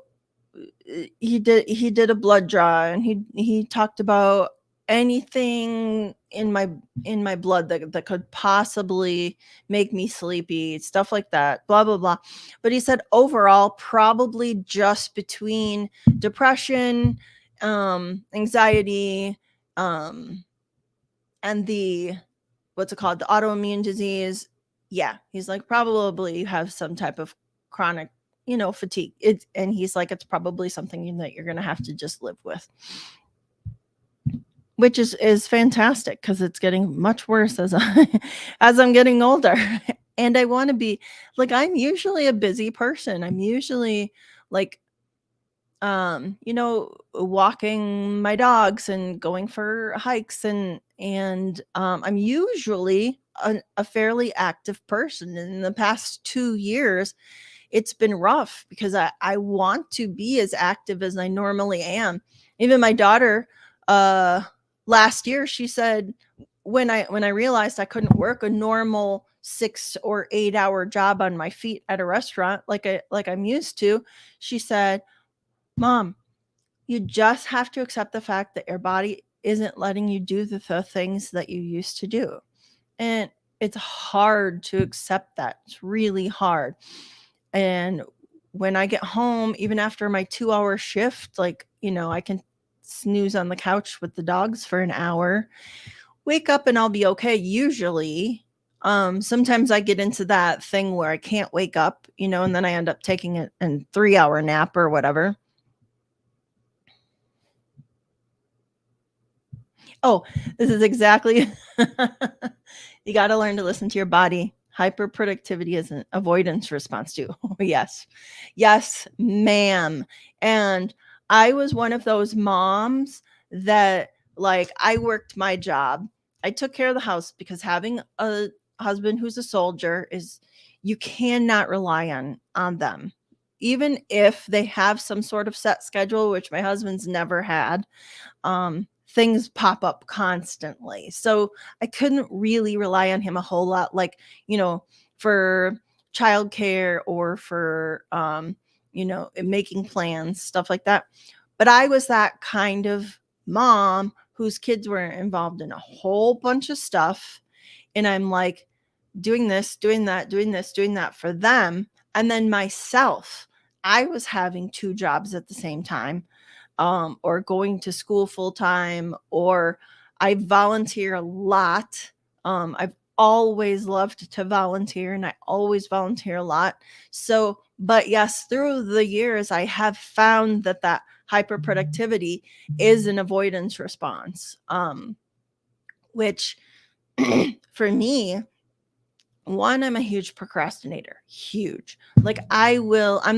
he did a blood draw, and he talked about anything in my blood that could possibly make me sleepy, stuff like that, blah blah blah. But he said overall, probably just between depression, anxiety, um, and the what's it called, the autoimmune disease. Yeah, he's like, probably you have some type of chronic, fatigue. And he's like, it's probably something that you're gonna have to just live with, which is fantastic because it's getting much worse as as I'm getting older. And I want to be like, I'm usually a busy person. I'm usually like, walking my dogs and going for hikes, and I'm usually a fairly active person. And in the past 2 years, it's been rough because I want to be as active as I normally am. Even my daughter, uh, last year, she said, when I realized I couldn't work a normal 6 or 8 hour job on my feet at a restaurant like I'm used to, she said, "Mom, you just have to accept the fact that your body isn't letting you do the things that you used to do." And it's hard to accept that. It's really hard. And when I get home, even after my 2 hour shift, like, I can snooze on the couch with the dogs for an hour, wake up, and I'll be okay usually. Sometimes I get into that thing where I can't wake up, and then I end up taking a 3 hour nap or whatever. Oh, this is exactly you gotta learn to listen to your body. Hyperproductivity is an avoidance response too. Yes. Yes, ma'am. And I was one of those moms that, like, I worked my job. I took care of the house because having a husband who's a soldier is, you cannot rely on them. Even if they have some sort of set schedule, which my husband's never had, things pop up constantly. So I couldn't really rely on him a whole lot, like, for childcare or for, making plans, stuff like that. But I was that kind of mom whose kids were involved in a whole bunch of stuff. And I'm like doing this, doing that, doing this, doing that for them. And then myself, I was having two jobs at the same time, or going to school full time, or I volunteer a lot. I've always loved to volunteer, and I always volunteer a lot. So, but yes, through the years, I have found that hyperproductivity is an avoidance response, which for me, one, I'm a huge procrastinator. Huge. Like, I'm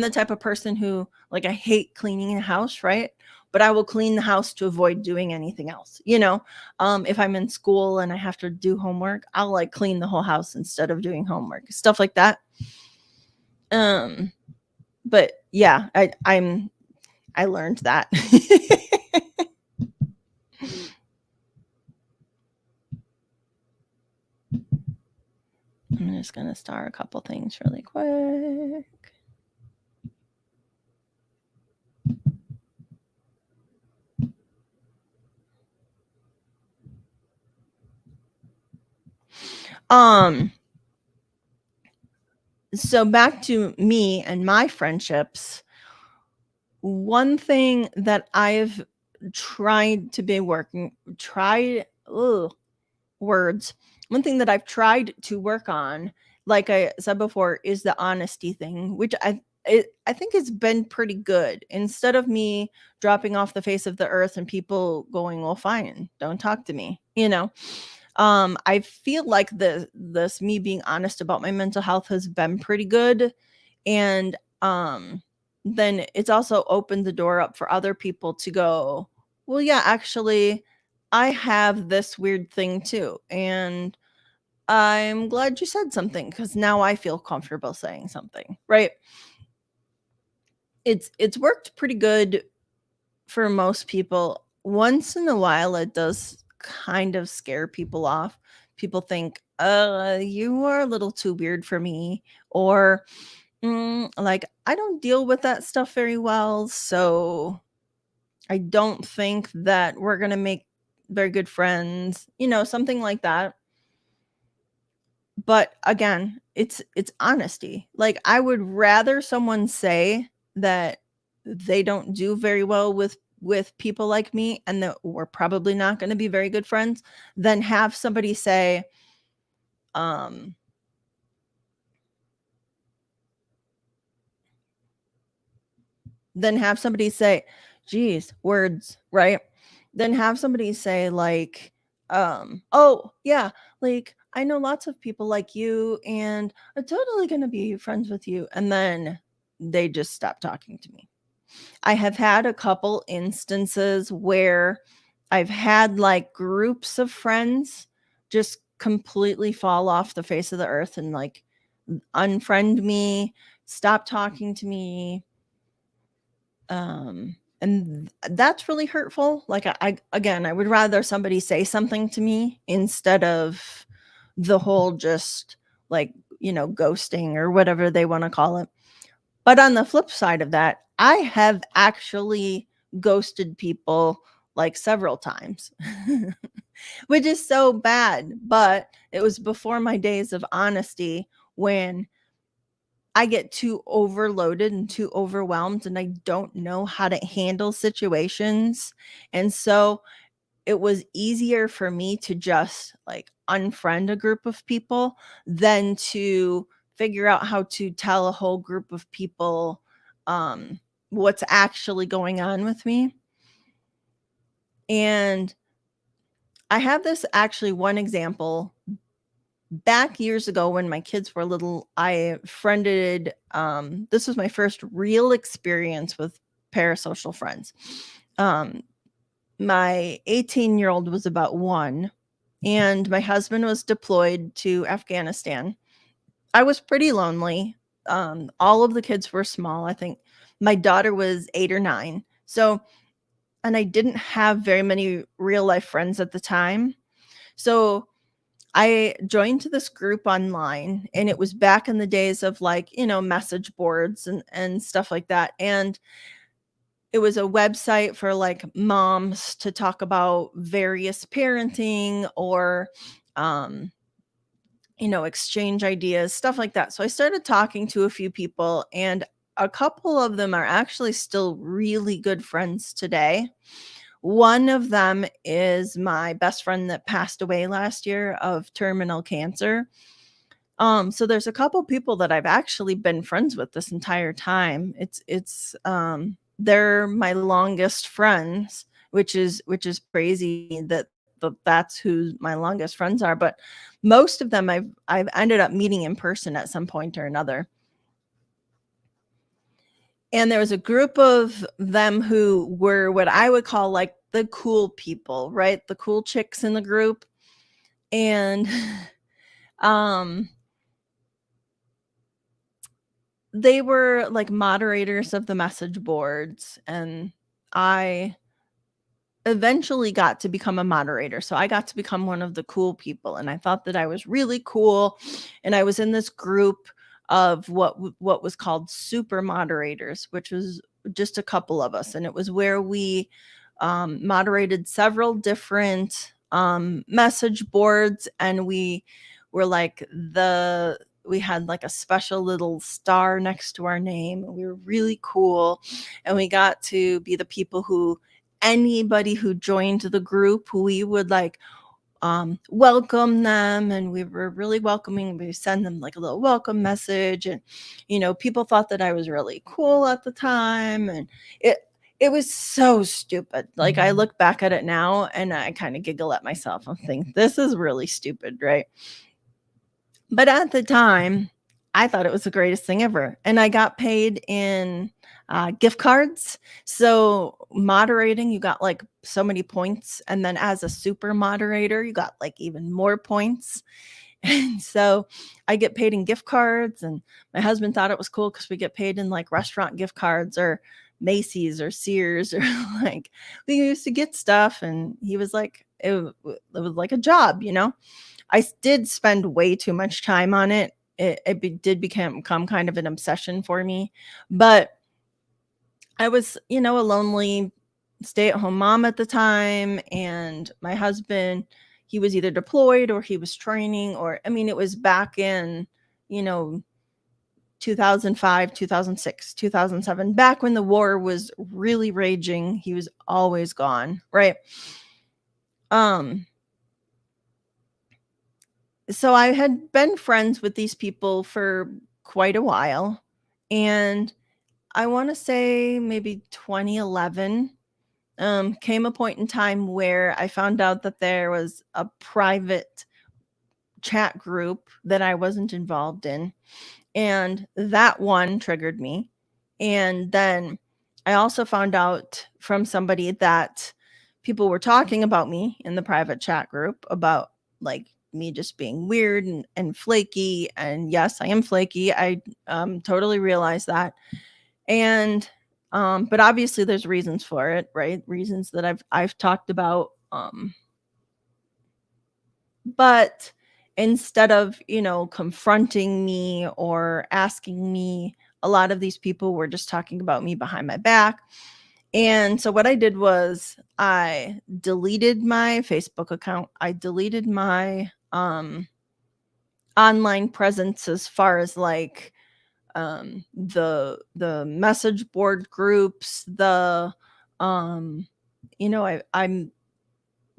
the type of person who, like, I hate cleaning the house, right? But I will clean the house to avoid doing anything else. If I'm in school and I have to do homework, I'll like clean the whole house instead of doing homework. Stuff like that. Um, but yeah, I learned that. I'm just gonna start a couple things really quick. Um, so back to me and my friendships. One thing that I've tried to be working tried ugh, words. One thing that I've tried to work on, like I said before, is the honesty thing, which I think it's been pretty good. Instead of me dropping off the face of the earth and people going, "Well, fine, don't talk to me," I feel like this me being honest about my mental health has been pretty good. And then it's also opened the door up for other people to go, "Well, yeah, actually, I have this weird thing too, and I'm glad you said something because now I feel comfortable saying something," right? It's worked pretty good for most people. Once in a while, it does kind of scare people off. People think, you are a little too weird for me," or, like, "I don't deal with that stuff very well, so I don't think that we're gonna make very good friends, something like that. But again, it's honesty. Like, I would rather someone say that they don't do very well with people like me and that we're probably not gonna be very good friends than have somebody say, um than have somebody say, geez, words, right? Then have somebody say like, "Oh, yeah, like, I know lots of people like you, and I'm totally gonna be friends with you," and then they just stop talking to me. I have had a couple instances where I've had, like, groups of friends just completely fall off the face of the earth and, like, unfriend me, stop talking to me, and that's really hurtful. Like, I again, I would rather somebody say something to me instead of the whole just, like, ghosting or whatever they wanna call it. But on the flip side of that, I have actually ghosted people, like, several times, which is so bad, but it was before my days of honesty when I get too overloaded and too overwhelmed, and I don't know how to handle situations, and so it was easier for me to just, like, unfriend a group of people than to figure out how to tell a whole group of people, what's actually going on with me. And I have this actually one example. Back years ago when my kids were little, I friended this was my first real experience with parasocial friends. Um, my 18-year-old was about 1, and my husband was deployed to Afghanistan. I was pretty lonely. All of the kids were small. I think my daughter was 8 or 9. So, and I didn't have very many real life friends at the time. So, I joined this group online, and it was back in the days of, like, message boards and stuff like that, and it was a website for, like, moms to talk about various parenting or, um, exchange ideas, stuff like that. So I started talking to a few people, and a couple of them are actually still really good friends today. One of them is my best friend that passed away last year of terminal cancer. So there's a couple people that I've actually been friends with this entire time. They're my longest friends, which is crazy that's who my longest friends are, but most of them I've ended up meeting in person at some point or another. And there was a group of them who were what I would call like the cool people, right? The cool chicks in the group. And um they were like moderators of the message boards, and I eventually got to become a moderator. So I got to become one of the cool people, and I thought that I was really cool, and I was in this group of what was called super moderators, which was just a couple of us, and it was where we moderated several different message boards, and we had like a special little star next to our name, and we were really cool, and we got to be the people who anybody who joined the group, we would like welcome them, and we were really welcoming. We send them like a little welcome message, and people thought that I was really cool at the time, and it was so stupid. Like, I look back at it now and I kind of giggle at myself and think this is really stupid, right? But at the time, I thought it was the greatest thing ever, and I got paid in, gift cards. So, moderating, you got, like, so many points, and then as a super moderator, you got, like, even more points, and so, I get paid in gift cards, and my husband thought it was cool because we get paid in, like, restaurant gift cards or Macy's or Sears or, like, we used to get stuff, and he was like, it was like a job, you know? Did spend way too much time on it. Did become kind of an obsession for me, but I was, a lonely stay-at-home mom at the time, and my husband, he was either deployed or he was training, or I mean, it was back in, you know, 2005, 2006, 2007, back when the war was really raging. He was always gone, right? Um, so I had been friends with these people for quite a while, and I want to say maybe 2011 came a point in time where I found out that there was a private chat group that I wasn't involved in, and that one triggered me. And then I also found out from somebody that people were talking about me in the private chat group about like me just being weird and flaky. And yes, I am flaky. I totally realize that. And but obviously there's reasons for it, right? Reasons that I've talked about. But instead of, confronting me or asking me, a lot of these people were just talking about me behind my back. And so what I did was I deleted my Facebook account. I deleted my online presence as far as like the message board groups, the I'm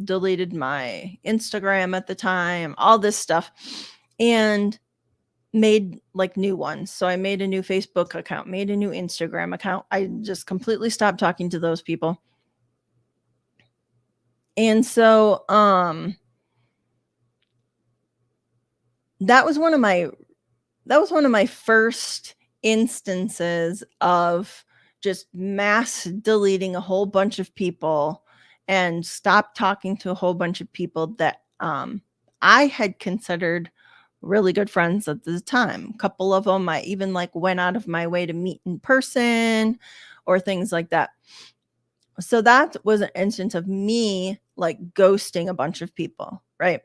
deleted my Instagram at the time, all this stuff, and made like new ones. So I made a new Facebook account, made a new Instagram account. I just completely stopped talking to those people. And so that was one of my first instances of just mass deleting a whole bunch of people and stop talking to a whole bunch of people that I had considered really good friends at the time. A couple of them I even like went out of my way to meet in person or things like that. So that was an instance of me like ghosting a bunch of people, right?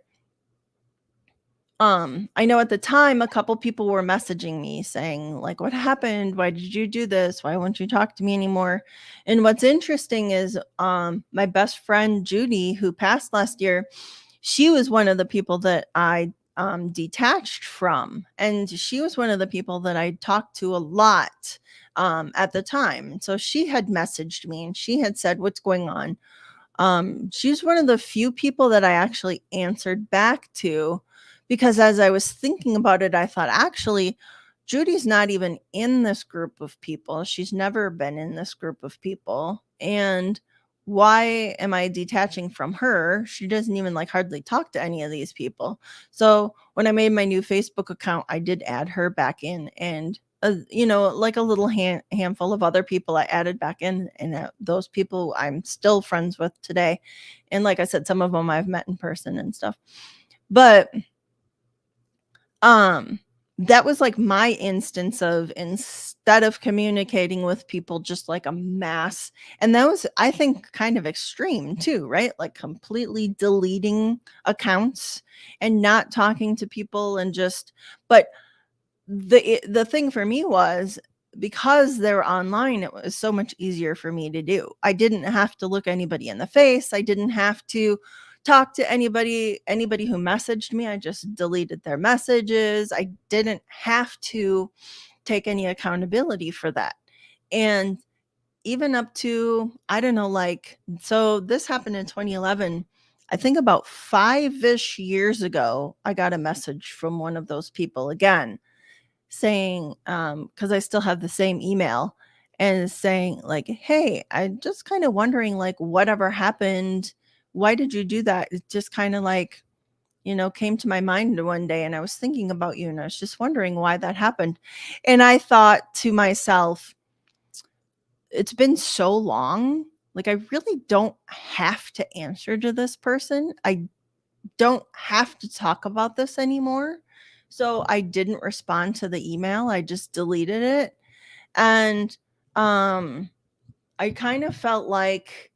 I know at the time a couple people were messaging me saying like, what happened? Why did you do this? Why won't you talk to me anymore? And what's interesting is my best friend Judy, who passed last year, she was one of the people that I detached from, and she was one of the people that I talked to a lot at the time. So she had messaged me and she had said, what's going on? She's one of the few people that I actually answered back to, because as I was thinking about it, I thought, actually, Judy's not even in this group of people. She's never been in this group of people. And why am I detaching from her? She doesn't even like hardly talk to any of these people. So when I made my new Facebook account, I did add her back in, and like a little handful of other people I added back in, and those people I'm still friends with today. And like I said, some of them I've met in person and stuff. But um that was like my instance of, instead of communicating with people just like a mass, and that was, I think, kind of extreme too, right? Like completely deleting accounts and not talking to people, and just, but the thing for me was, because they're online, it was so much easier for me to do. I didn't have to look anybody in the face. I didn't have to talk to anybody who messaged me. I just deleted their messages. I didn't have to take any accountability for that. And even up to, I don't know, like, so this happened in 2011. I think about 5-ish years ago, I got a message from one of those people again saying, because I still have the same email, and saying like, "Hey, I'm just kind of wondering like whatever happened. Why did you do that? It just kind of like, came to my mind one day, and I was thinking about you, and I was just wondering why that happened." And I thought to myself, it's been so long. Like, I really don't have to answer to this person. I don't have to talk about this anymore. So I didn't respond to the email. I just deleted it. And um I kind of felt like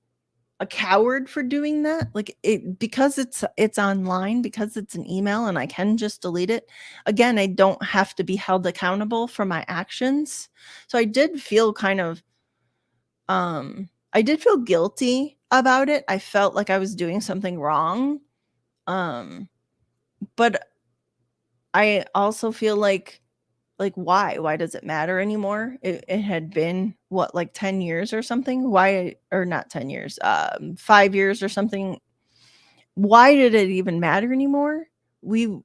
a coward for doing that. Like, it, because it's online, because it's an email and I can just delete it. Again, I don't have to be held accountable for my actions. So I did feel kind of I did feel guilty about it. I felt like I was doing something wrong. But I also feel like why? Why does it matter anymore? It had been what, like 10 years or something? Why, or not 10 years, 5 years or something. Why did it even matter anymore? We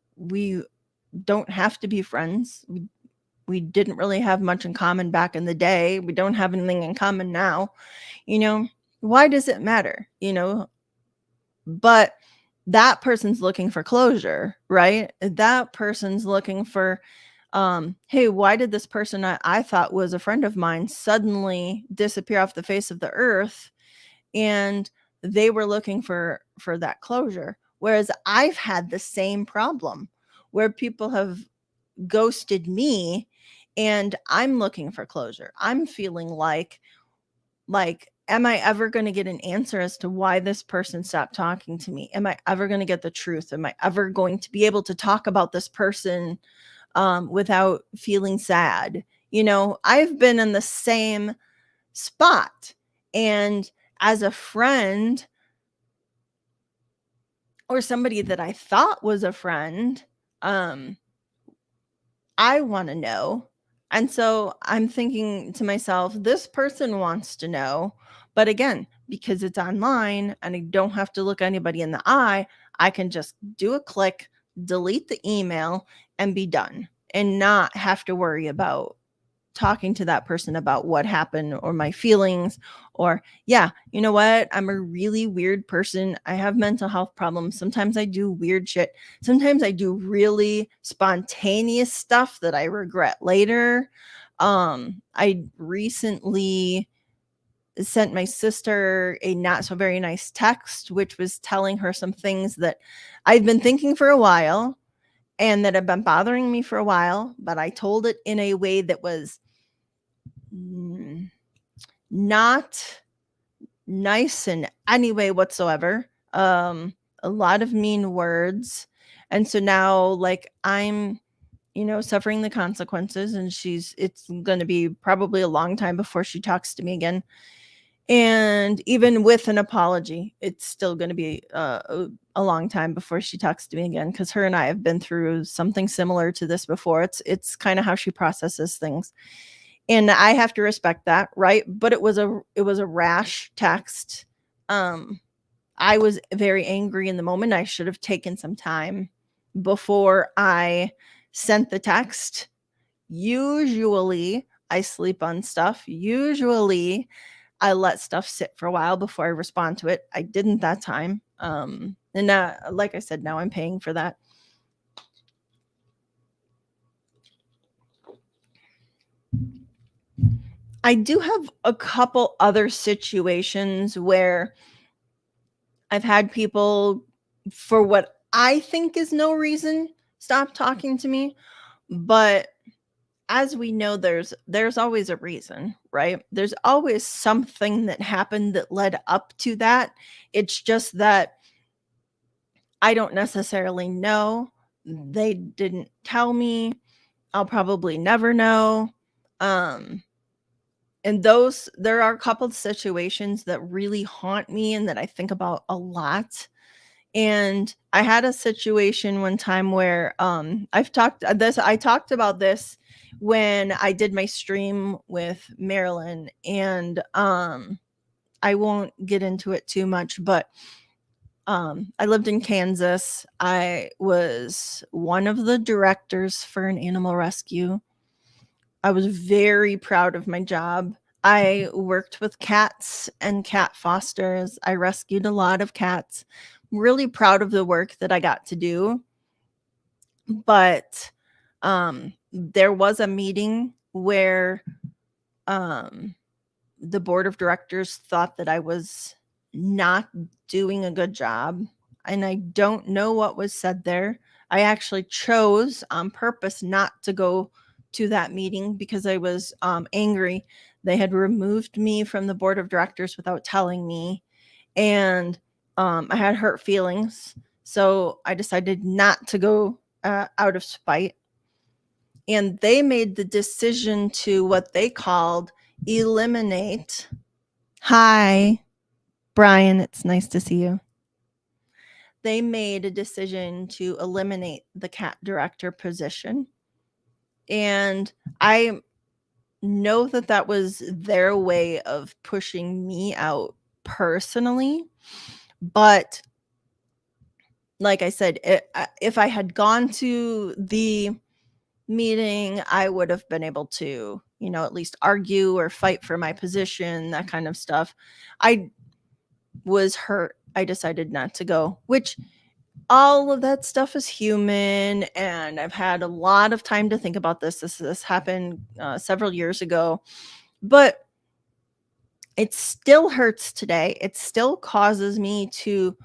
don't have to be friends. We didn't really have much in common back in the day. We don't have anything in common now. You know, why does it matter? But that person's looking for closure, right? That person's looking for, hey, why did this person I thought was a friend of mine suddenly disappear off the face of the earth? And they were looking for that closure. Whereas I've had the same problem where people have ghosted me and I'm looking for closure. I'm feeling like am I ever going to get an answer as to why this person stopped talking to me? Am I ever going to get the truth? Am I ever going to be able to talk about this person without feeling sad? I've been in the same spot. And as a friend or somebody that I thought was a friend, I want to know. And so I'm thinking to myself, this person wants to know. But again, because it's online and I don't have to look anybody in the eye, I can just do a click, delete the email, and be done and not have to worry about talking to that person about what happened or my feelings. Or yeah, you know what, I'm a really weird person. I have mental health problems. Sometimes I do weird shit. Sometimes I do really spontaneous stuff that I regret later. I recently sent my sister a not so very nice text, which was telling her some things that I've been thinking for a while and that have been bothering me for a while, but I told it in a way that was not nice in any way whatsoever. A lot of mean words. And so now, like, I'm, suffering the consequences, and it's going to be probably a long time before she talks to me again. And even with an apology, it's still going to be a long time before she talks to me again, because her and I have been through something similar to this before. It's kind of how she processes things. And I have to respect that, right? But it was a rash text. I was very angry in the moment. I should have taken some time before I sent the text. Usually I sleep on stuff. Usually I let stuff sit for a while before I respond to it. I didn't that time. And now, like I said, now I'm paying for that. I do have a couple other situations where I've had people, for what I think is no reason, stop talking to me. But as we know, there's always a reason, right? There's always something that happened that led up to that. It's just that I don't necessarily know. They didn't tell me. I'll probably never know. Um, and there are a couple of situations that really haunt me and that I think about a lot. And I had a situation one time where I talked about this when I did my stream with Marilyn, and I won't get into it too much, but I lived in Kansas. I was one of the directors for an animal rescue. I was very proud of my job. I worked with cats and cat fosters. I rescued a lot of cats. Really proud of the work that I got to do. But there was a meeting where the board of directors thought that I was not doing a good job. And I don't know what was said there. I actually chose on purpose not to go to that meeting because I was angry. They had removed me from the board of directors without telling me. And I had hurt feelings. So I decided not to go out of spite. And they made the decision to what they called eliminate Hi, Brian. It's nice to see you. They made a decision to eliminate the cat director position. And I know that that was their way of pushing me out personally. But like I said, if I had gone to the meeting, I would have been able to, at least argue or fight for my position, that kind of stuff. I was hurt. I decided not to go, which all of that stuff is human. And I've had a lot of time to think about this. This happened several years ago, but it still hurts today. It still causes me to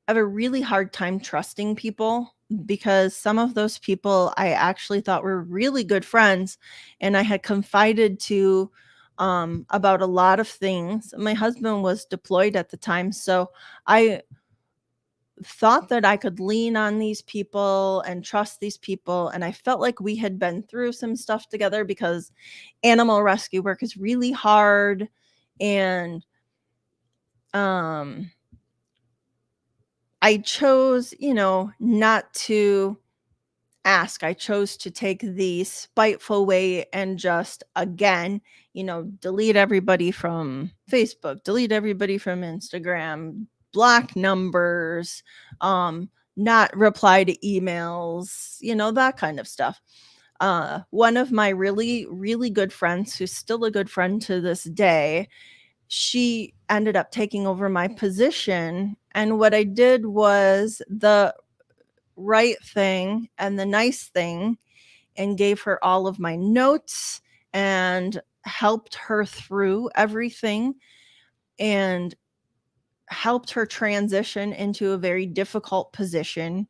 have a really hard time trusting people, because some of those people I actually thought were really good friends and I had confided to about a lot of things. My husband was deployed at the time, so I thought that I could lean on these people and trust these people. And I felt like we had been through some stuff together, because animal rescue work is really hard. And um I chose, not to ask. I chose to take the spiteful way and just, again, delete everybody from Facebook, delete everybody from Instagram, block numbers, not reply to emails, that kind of stuff. One of my really, really good friends, who's still a good friend to this day, she ended up taking over my position. And what I did was the right thing and the nice thing, and gave her all of my notes and helped her through everything and helped her transition into a very difficult position.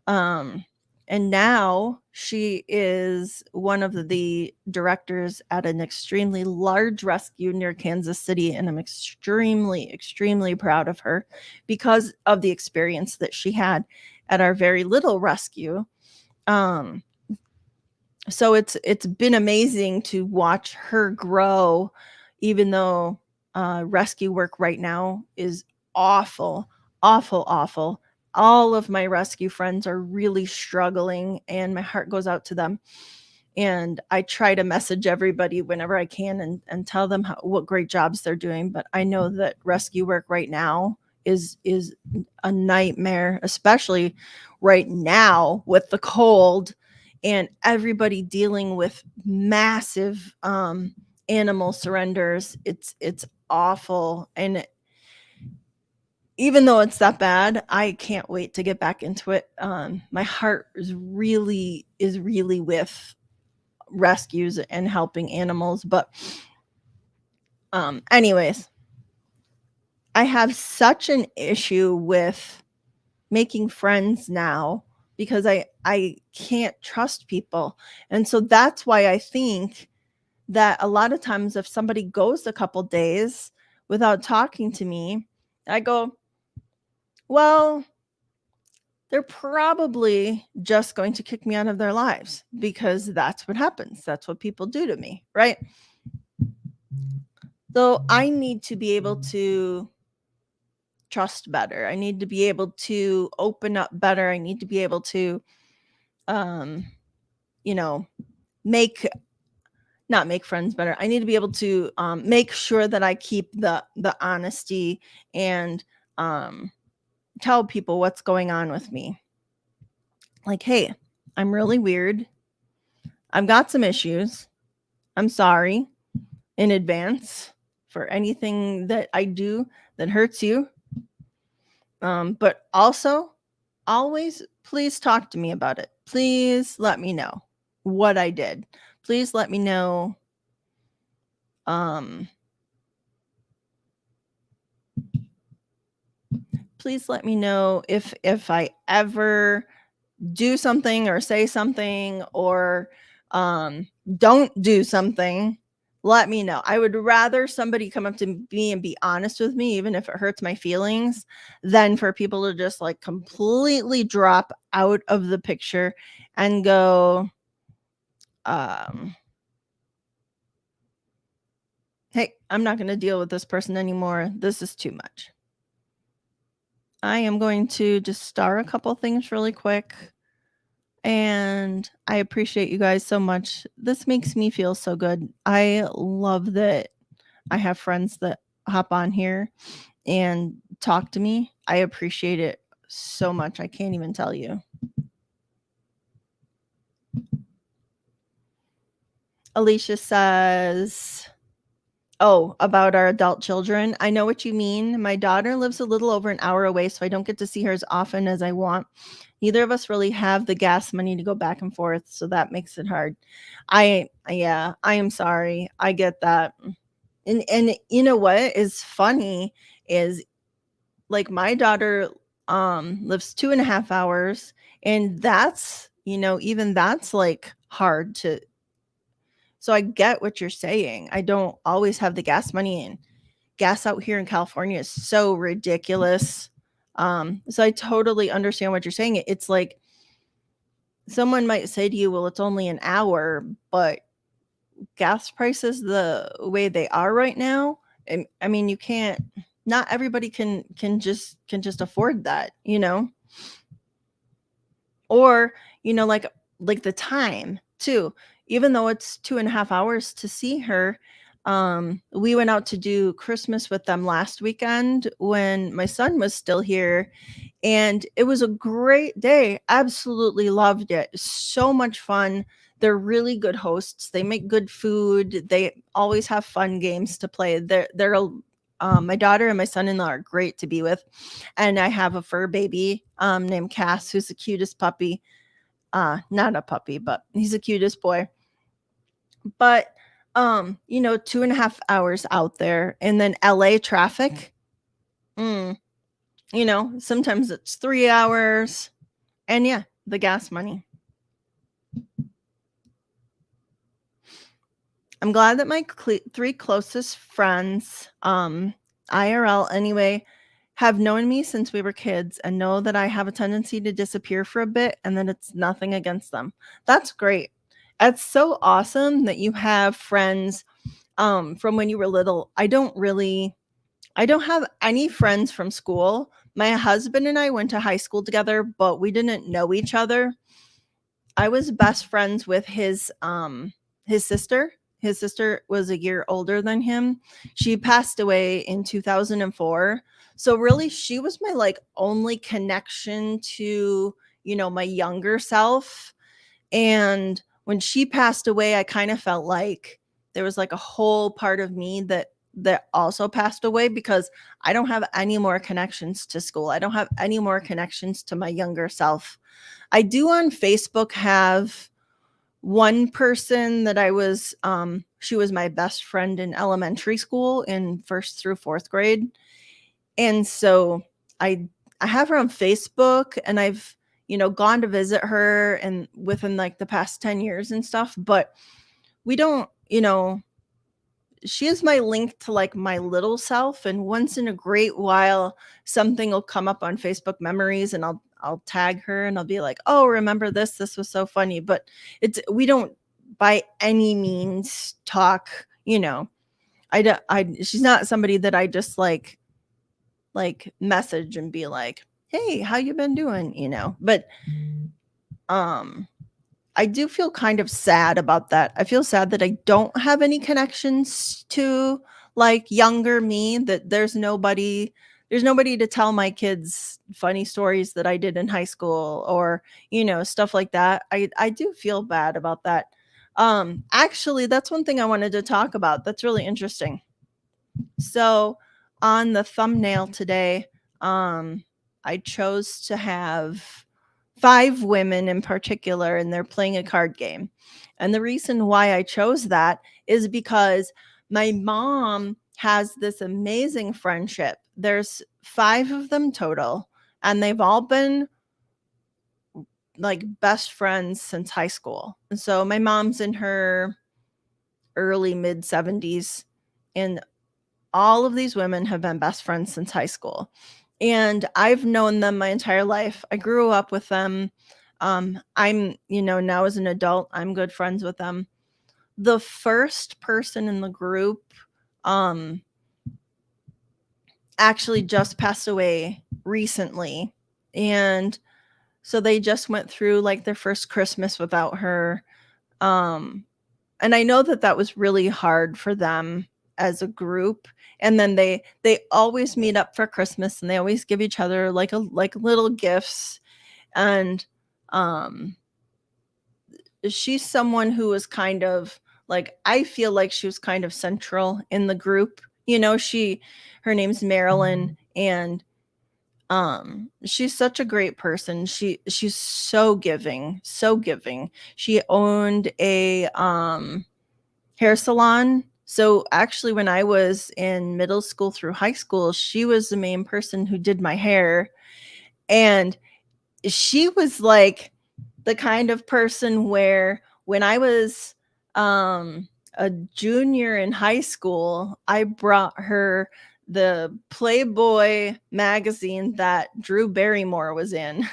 Um, and now she is one of the directors at an extremely large rescue near Kansas City. And I'm extremely, extremely proud of her because of the experience that she had at our very little rescue. So it's been amazing to watch her grow, even though rescue work right now is awful, awful, awful. All of my rescue friends are really struggling, and my heart goes out to them. And I try to message everybody whenever I can and tell them what great jobs they're doing. But I know that rescue work right now is a nightmare, especially right now with the cold and everybody dealing with massive animal surrenders. It's awful. And even though it's that bad, I can't wait to get back into it. My heart is really with rescues and helping animals. But anyways, I have such an issue with making friends now, because I can't trust people. And so that's why I think that a lot of times if somebody goes a couple days without talking to me, I go, well, they're probably just going to kick me out of their lives, because that's what happens. That's what people do to me, right? So I need to be able to trust better. I need to be able to open up better. I need to be able to um you know make not make friends better. I need to be able to make sure that I keep the honesty and um tell people what's going on with me. Like, hey, I'm really weird. I've got some issues. I'm sorry in advance for anything that I do that hurts you. But also, always please talk to me about it. Please let me know what I did. Please let me know. Um, please let me know if I ever do something or say something or don't do something. Let me know. I would rather somebody come up to me and be honest with me, even if it hurts my feelings, than for people to just like completely drop out of the picture and go, um, Hey, I'm not going to deal with this person anymore. This is too much. I am going to just star a couple things really quick. And I appreciate you guys so much. This makes me feel so good. I love that I have friends that hop on here and talk to me. I appreciate it so much. I can't even tell you. Alicia says, oh, about our adult children. I know what you mean. My daughter lives a little over an hour away, so I don't get to see her as often as I want. Neither of us really have the gas money to go back and forth, so that makes it hard. Yeah, I am sorry. I get that. And you know what is funny is like my daughter lives 2.5 hours, and that's, even that's like hard to, so I get what you're saying. I don't always have the gas money, and gas out here in California is so ridiculous. So I totally understand what you're saying. It's like someone might say to you, well, it's only an hour, but gas prices the way they are right now, and I mean, you can't, not everybody can just afford that, or like the time too. Even though it's 2.5 hours to see her, we went out to do Christmas with them last weekend when my son was still here, and it was a great day. Absolutely loved it. So much fun. They're really good hosts. They make good food. They always have fun games to play. My daughter and my son-in-law are great to be with, and I have a fur baby named Cass, who's the cutest puppy. Not a puppy, but he's the cutest boy. But 2.5 hours out there, and then LA traffic. Mm, sometimes it's 3 hours. And yeah, the gas money. I'm glad that my three closest friends, IRL anyway, have known me since we were kids and know that I have a tendency to disappear for a bit and that it's nothing against them. That's great. It's so awesome that you have friends from when you were little. I don't have any friends from school. My husband and I went to high school together, but we didn't know each other. I was best friends with his sister. His sister was a year older than him. She passed away in 2004. So really she was my like only connection to, my younger self. And when she passed away, I kind of felt like there was like a whole part of me that also passed away because I don't have any more connections to school. I don't have any more connections to my younger self. I do on Facebook have one person that she was my best friend in elementary school in first through fourth grade. And so I I have her on Facebook, and I've, gone to visit her and within like the past 10 years and stuff, but we don't, she is my link to like my little self, and once in a great while something will come up on Facebook memories, and I'll tag her and I'll be like, oh, remember this was so funny. But we don't by any means talk, I don't, she's not somebody that I just message and be like, hey, how you been doing, but um I do feel kind of sad about that. I feel sad that I don't have any connections to like younger me, that there's nobody to tell my kids funny stories that I did in high school, or, stuff like that. I do feel bad about that. Actually, that's one thing I wanted to talk about. That's really interesting. So, on the thumbnail today, I chose to have 5 women in particular, and they're playing a card game. And the reason why I chose that is because my mom has this amazing friendship. There's 5 of them total, and they've all been like best friends since high school. And so my mom's in her early mid 70s, and all of these women have been best friends since high school. And I've known them my entire life. I grew up with them. I'm, now as an adult, I'm good friends with them. The first person in the group um actually just passed away recently, and so they just went through like their first Christmas without her. um and I know that that was really hard for them as a group. And then they always meet up for Christmas, and they always give each other like little gifts. And um she's someone who was kind of like, I feel like she was kind of central in the group. Her name's Marilyn, and she's such a great person. She's so giving, so giving. She owned a hair salon. So actually, when I was in middle school through high school, she was the main person who did my hair. And she was like the kind of person where when I was a junior in high school, I brought her the Playboy magazine that Drew Barrymore was in.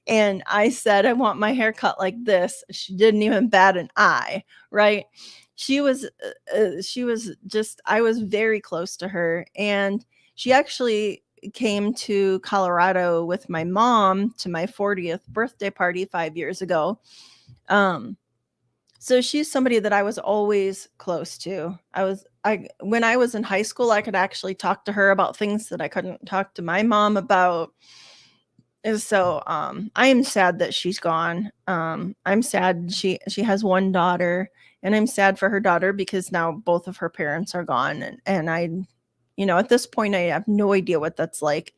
And I said, I want my hair cut like this. She didn't even bat an eye, right? She was just, I was very close to her. And she actually came to Colorado with my mom to my 40th birthday party 5 years ago. Um, so she's somebody that I was always close to. When I was in high school, I could actually talk to her about things that I couldn't talk to my mom about. And so I am sad that she's gone. I'm sad she has one daughter, and I'm sad for her daughter because now both of her parents are gone. And I, at this point I have no idea what that's like.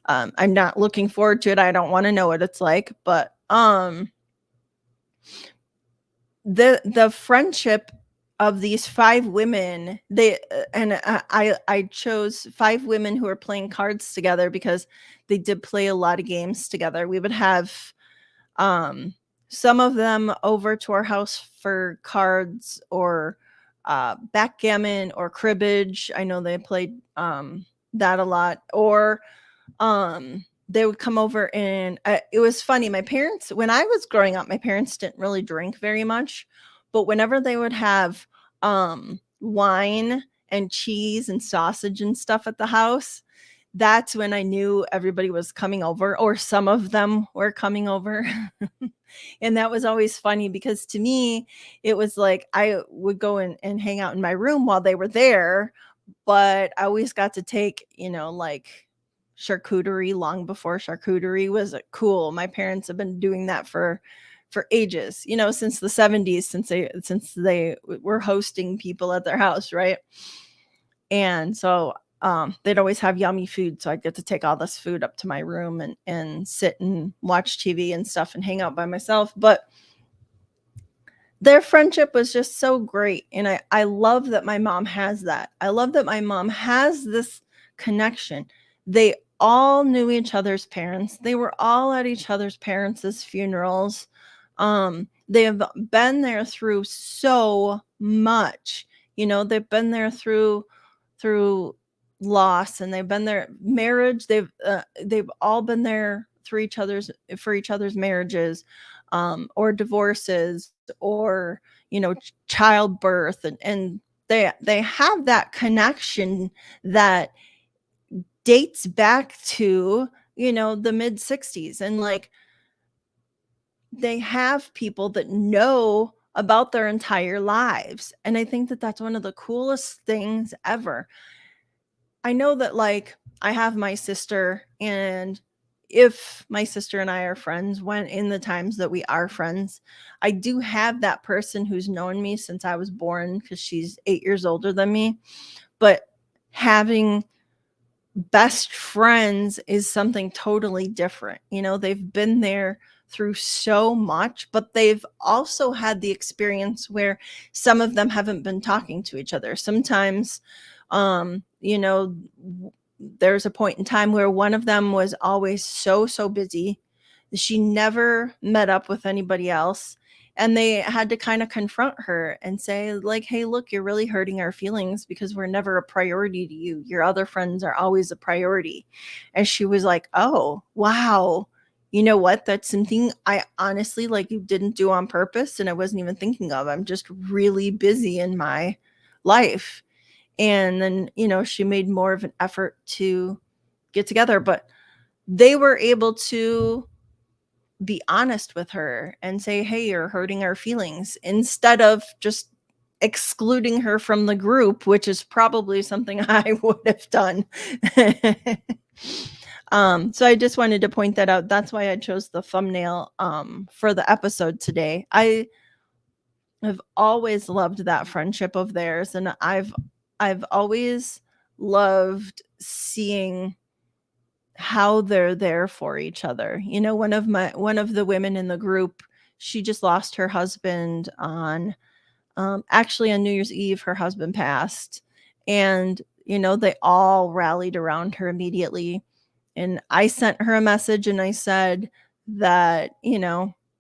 I'm not looking forward to it. I don't want to know what it's like, but the friendship of these five women, I chose five women who are playing cards together because they did play a lot of games together. We would have um some of them over to our house for cards, or backgammon or cribbage. I know they played that a lot. Or they would come over, and it was funny. My parents, when I was growing up, my parents didn't really drink very much, but whenever they would have wine and cheese and sausage and stuff at the house, that's when I knew everybody was coming over, or some of them were coming over. And that was always funny because to me, it was like I would go and hang out in my room while they were there, but I always got to take, like charcuterie long before charcuterie was cool. My parents have been doing that for ages, since the 70s, since they were hosting people at their house, right? And so they'd always have yummy food, so I'd get to take all this food up to my room and sit and watch TV and stuff and hang out by myself. But their friendship was just so great, and I love that my mom has that. I love that my mom has this connection. They all knew each other's parents. They were all at each other's parents' funerals. They have been there through so much. They've been there through loss, and they've been there marriage. They've all been there through for each other's marriages, or divorces, or childbirth, and they have that connection that dates back to the mid 60s. And like, they have people that know about their entire lives, and I think that that's one of the coolest things ever. I know that, like, I have my sister, and if my sister and I are friends, when in the times that we are friends, I do have that person who's known me since I was born, because she's 8 years older than me. But having best friends is something totally different. They've been there through so much, but they've also had the experience where some of them haven't been talking to each other. Sometimes, um, you know, there's a point in time where one of them was always so busy. She never met up with anybody else. And they had to kind of confront her and say, like, hey, look, you're really hurting our feelings because we're never a priority to you. Your other friends are always a priority. And she was like, oh, wow. You know what? That's something I honestly like didn't do on purpose, and I wasn't even thinking of. I'm just really busy in my life. And then, she made more of an effort to get together, but they were able to be honest with her and say, "Hey, you're hurting our feelings," instead of just excluding her from the group, which is probably something I would have done. So I just wanted to point that out. That's why I chose the thumbnail for the episode today. I have always loved that friendship of theirs, and I've always loved seeing how they're there for each other. One of the women in the group, she just lost her husband on actually on New Year's Eve. Her husband passed, and they all rallied around her immediately. And I sent her a message and I said that,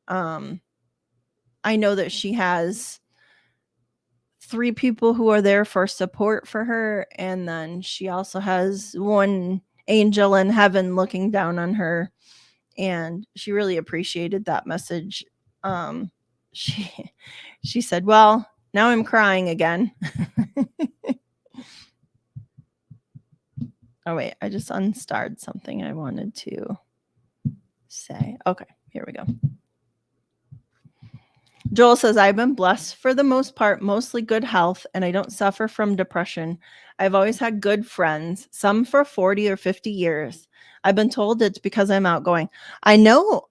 um I know that she has three people who are there for support for her, and then she also has one angel in heaven looking down on her, and she really appreciated that message. She she said, "Well, now I'm crying again." Oh wait, I just unstarred something I wanted to say. Okay, here we go. Joel says, "I've been blessed for the most part, mostly good health, and I don't suffer from depression. I've always had good friends, some for 40 or 50 years. I've been told it's because I'm outgoing." I know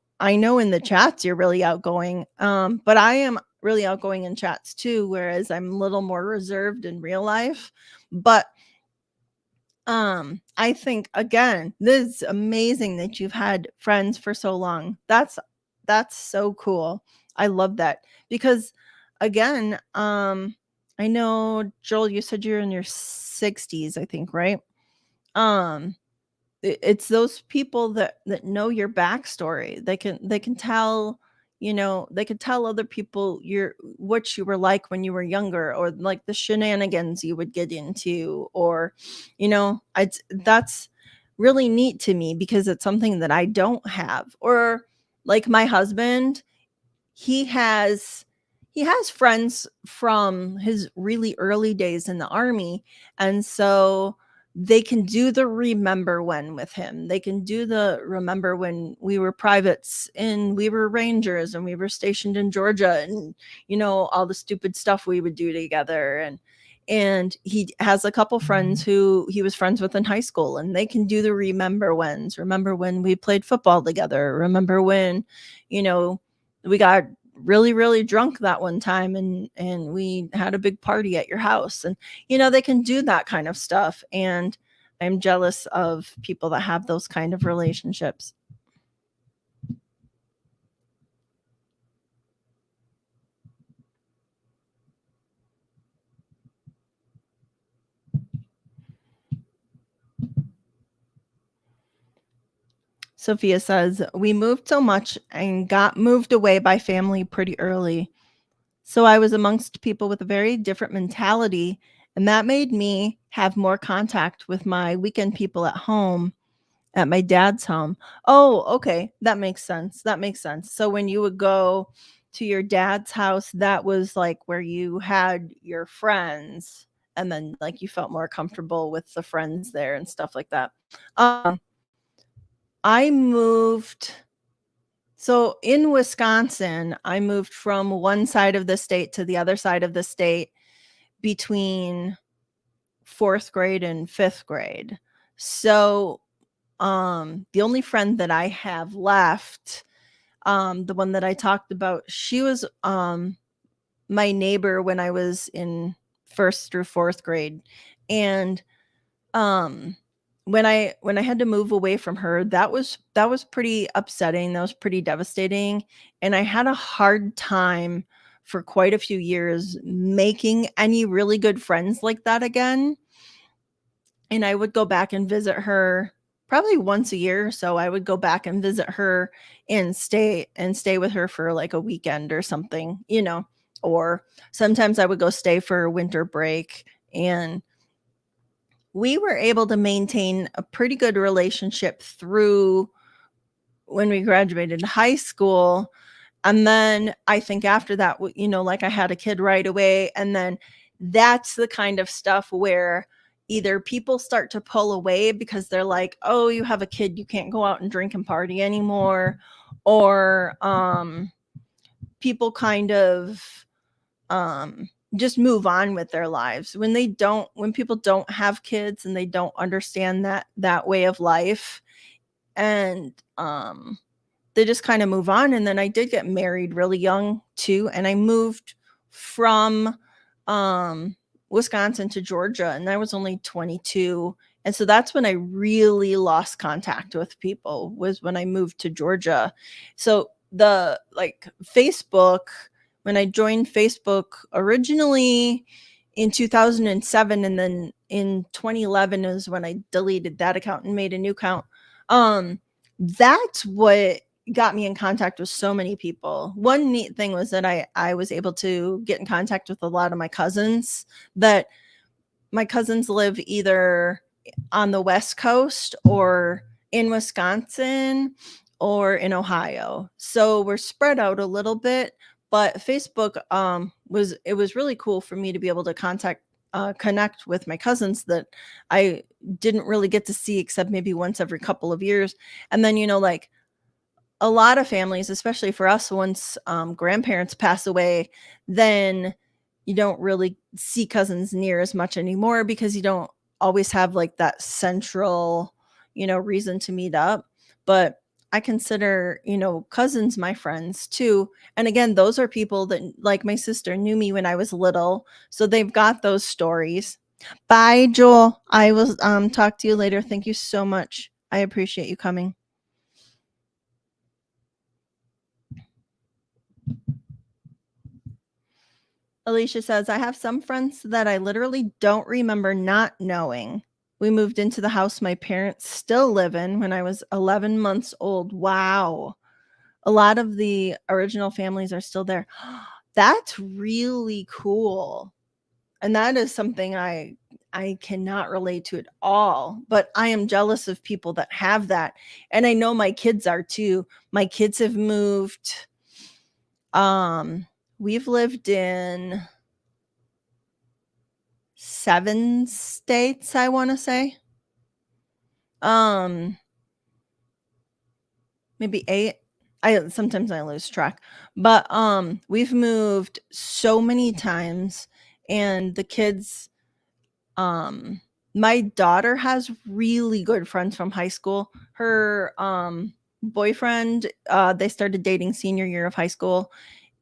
in the chats you're really outgoing, but I am really outgoing in chats too, whereas I'm a little more reserved in real life. But I think again, this is amazing that you've had friends for so long. That's so cool. I love that because again, I know Joel, you said you're in your 60s, I think, right? Um it's those people that know your backstory. They can tell, they can tell other people what you were like when you were younger, or like the shenanigans you would get into, or that's really neat to me because it's something that I don't have. Or like my husband, he has he has friends from his really early days in the army, and so they can do the remember when with him. They can do the remember when we were privates and we were rangers and we were stationed in Georgia, and all the stupid stuff we would do together. And he has a couple friends who he was friends with in high school, and they can do the remember whens. Remember when we played football together? Remember when you know we got really really drunk that one time, and we had a big party at your house. And they can do that kind of stuff, and I'm jealous of people that have those kind of relationships. Sophia says, "We moved so much and got moved away by family pretty early. So I was amongst people with a very different mentality, and that made me have more contact with my weekend people at home, at my dad's home." Oh, okay. That makes sense. That makes sense. So when you would go to your dad's house, that was like where you had your friends, and then like you felt more comfortable with the friends there and stuff like that. Um, I moved so in Wisconsin, I moved from one side of the state to the other side of the state between 4th grade and 5th grade. So, the only friend that I have left, the one that I talked about, she was, my neighbor when I was in 1st through 4th grade. And um, when I had to move away from her, that was pretty upsetting, that was pretty devastating, and I had a hard time for quite a few years making any really good friends like that again. And I would go back and visit her probably once a year, so I would go back and visit her and stay with her for, like, a weekend or something, or sometimes I would go stay for winter break, and we were able to maintain a pretty good relationship through when we graduated high school. And then I think after that, like I had a kid right away. And then that's the kind of stuff where either people start to pull away because they're like, oh, you have a kid, you can't go out and drink and party anymore, or people kind of just move on with their lives when people don't have kids and they don't understand that way of life, and they just kind of move on. And then I did get married really young too, and I moved from um Wisconsin to Georgia, and I was only 22. And so that's when I really lost contact with people, was when I moved to Georgia. So the like Facebook, when I joined Facebook originally in 2007, and then in 2011 is when I deleted that account and made a new account. That's what got me in contact with so many people. One neat thing was that I was able to get in contact with a lot of my cousins. That my cousins live either on the West Coast or in Wisconsin or in Ohio. So we're spread out a little bit, but Facebook was really cool for me to be able to connect with my cousins that I didn't really get to see except maybe once every couple of years. And then, like a lot of families, especially for us, once grandparents pass away, then you don't really see cousins near as much anymore because you don't always have like that central, reason to meet up. But I consider, cousins my friends too. And again, those are people that, like my sister, knew me when I was little. So they've got those stories. Bye, Joel. I will talk to you later. Thank you so much. I appreciate you coming. Alicia says, I have some friends that I literally don't remember not knowing. We moved into the house my parents still live in when I was 11 months old. Wow. A lot of the original families are still there. That's really cool. And that is something I cannot relate to at all, but I am jealous of people that have that. And I know my kids are too. My kids have moved. We've lived in 7 states, I wanna say. Um, Maybe 8. Sometimes I lose track. But, we've moved so many times, and the kids, um my daughter has really good friends from high school. Her, boyfriend, they started dating senior year of high school,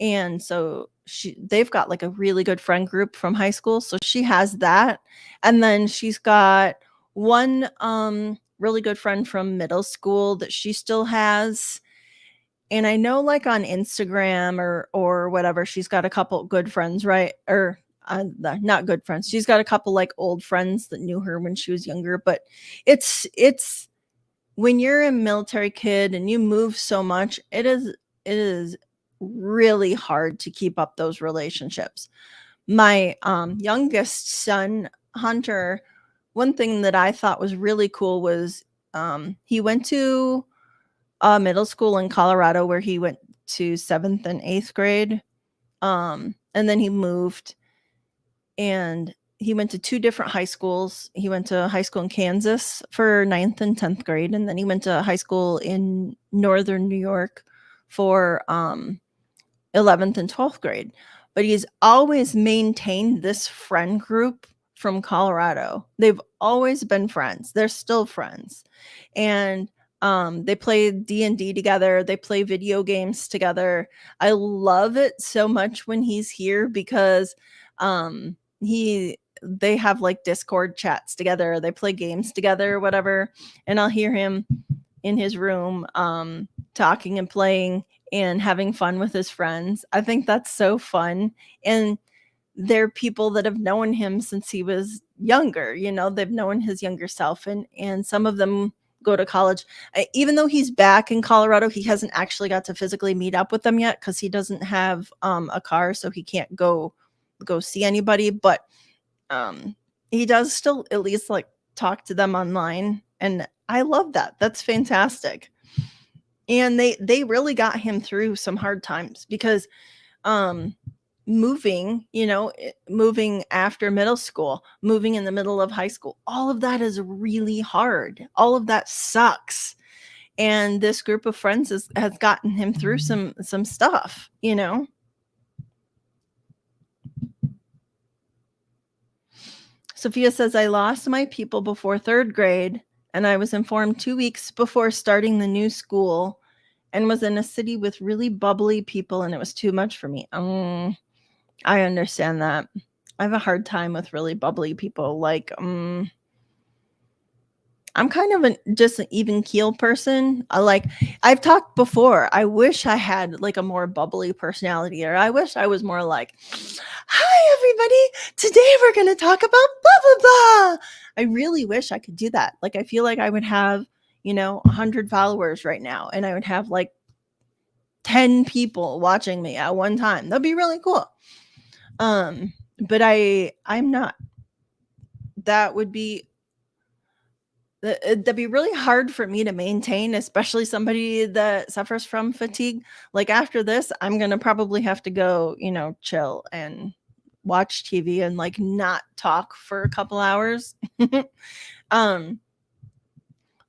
and so they've got, like, a really good friend group from high school, so she has that. And then she's got one, really good friend from middle school that she still has, and I know, like, on Instagram or whatever, she's got a couple good friends, right? Or, not good friends. She's got a couple, like, old friends that knew her when she was younger, but it's when you're a military kid and you move so much, it is really hard to keep up those relationships. My, youngest son, Hunter, one thing that I thought was really cool was, he went to middle school in Colorado where he went to 7th and 8th grade. And then he moved and he went to 2 different high schools. He went to high school in Kansas for 9th and 10th grade, and then he went to high school in Northern New York for 11th and 12th grade. But he's always maintained this friend group from Colorado. They've always been friends. They're still friends. And they play D&D together. They play video games together. I love it so much when he's here because they have like Discord chats together. They play games together or whatever, and I'll hear him in his room talking and playing and having fun with his friends. I think that's so fun. And they're people that have known him since he was younger. They've known his younger self, and some of them go to college. Even though he's back in Colorado, he hasn't actually got to physically meet up with them yet because he doesn't have a car, so he can't go see anybody. But he does still at least like talk to them online, and I love that. That's fantastic. And they really got him through some hard times because um moving, moving after middle school, moving in the middle of high school, all of that is really hard. All of that sucks. And this group of friends has gotten him through some stuff. Sophia says, I lost my people before 3rd grade, and I was informed 2 weeks before starting the new school, and was in a city with really bubbly people, and it was too much for me. I understand that. I have a hard time with really bubbly people. Like, I'm kind of just an even keel person. I've talked before. I wish I had like a more bubbly personality, or I wish I was more like, hi, everybody. Today we're going to talk about blah, blah, blah. I really wish I could do that. Like, I feel like I would have, 100 followers right now, and I would have like 10 people watching me at one time. That'd be really cool. But I'm not. That'd be really hard for me to maintain, especially somebody that suffers from fatigue. Like, after this, I'm gonna probably have to go, chill and watch TV and like not talk for a couple hours.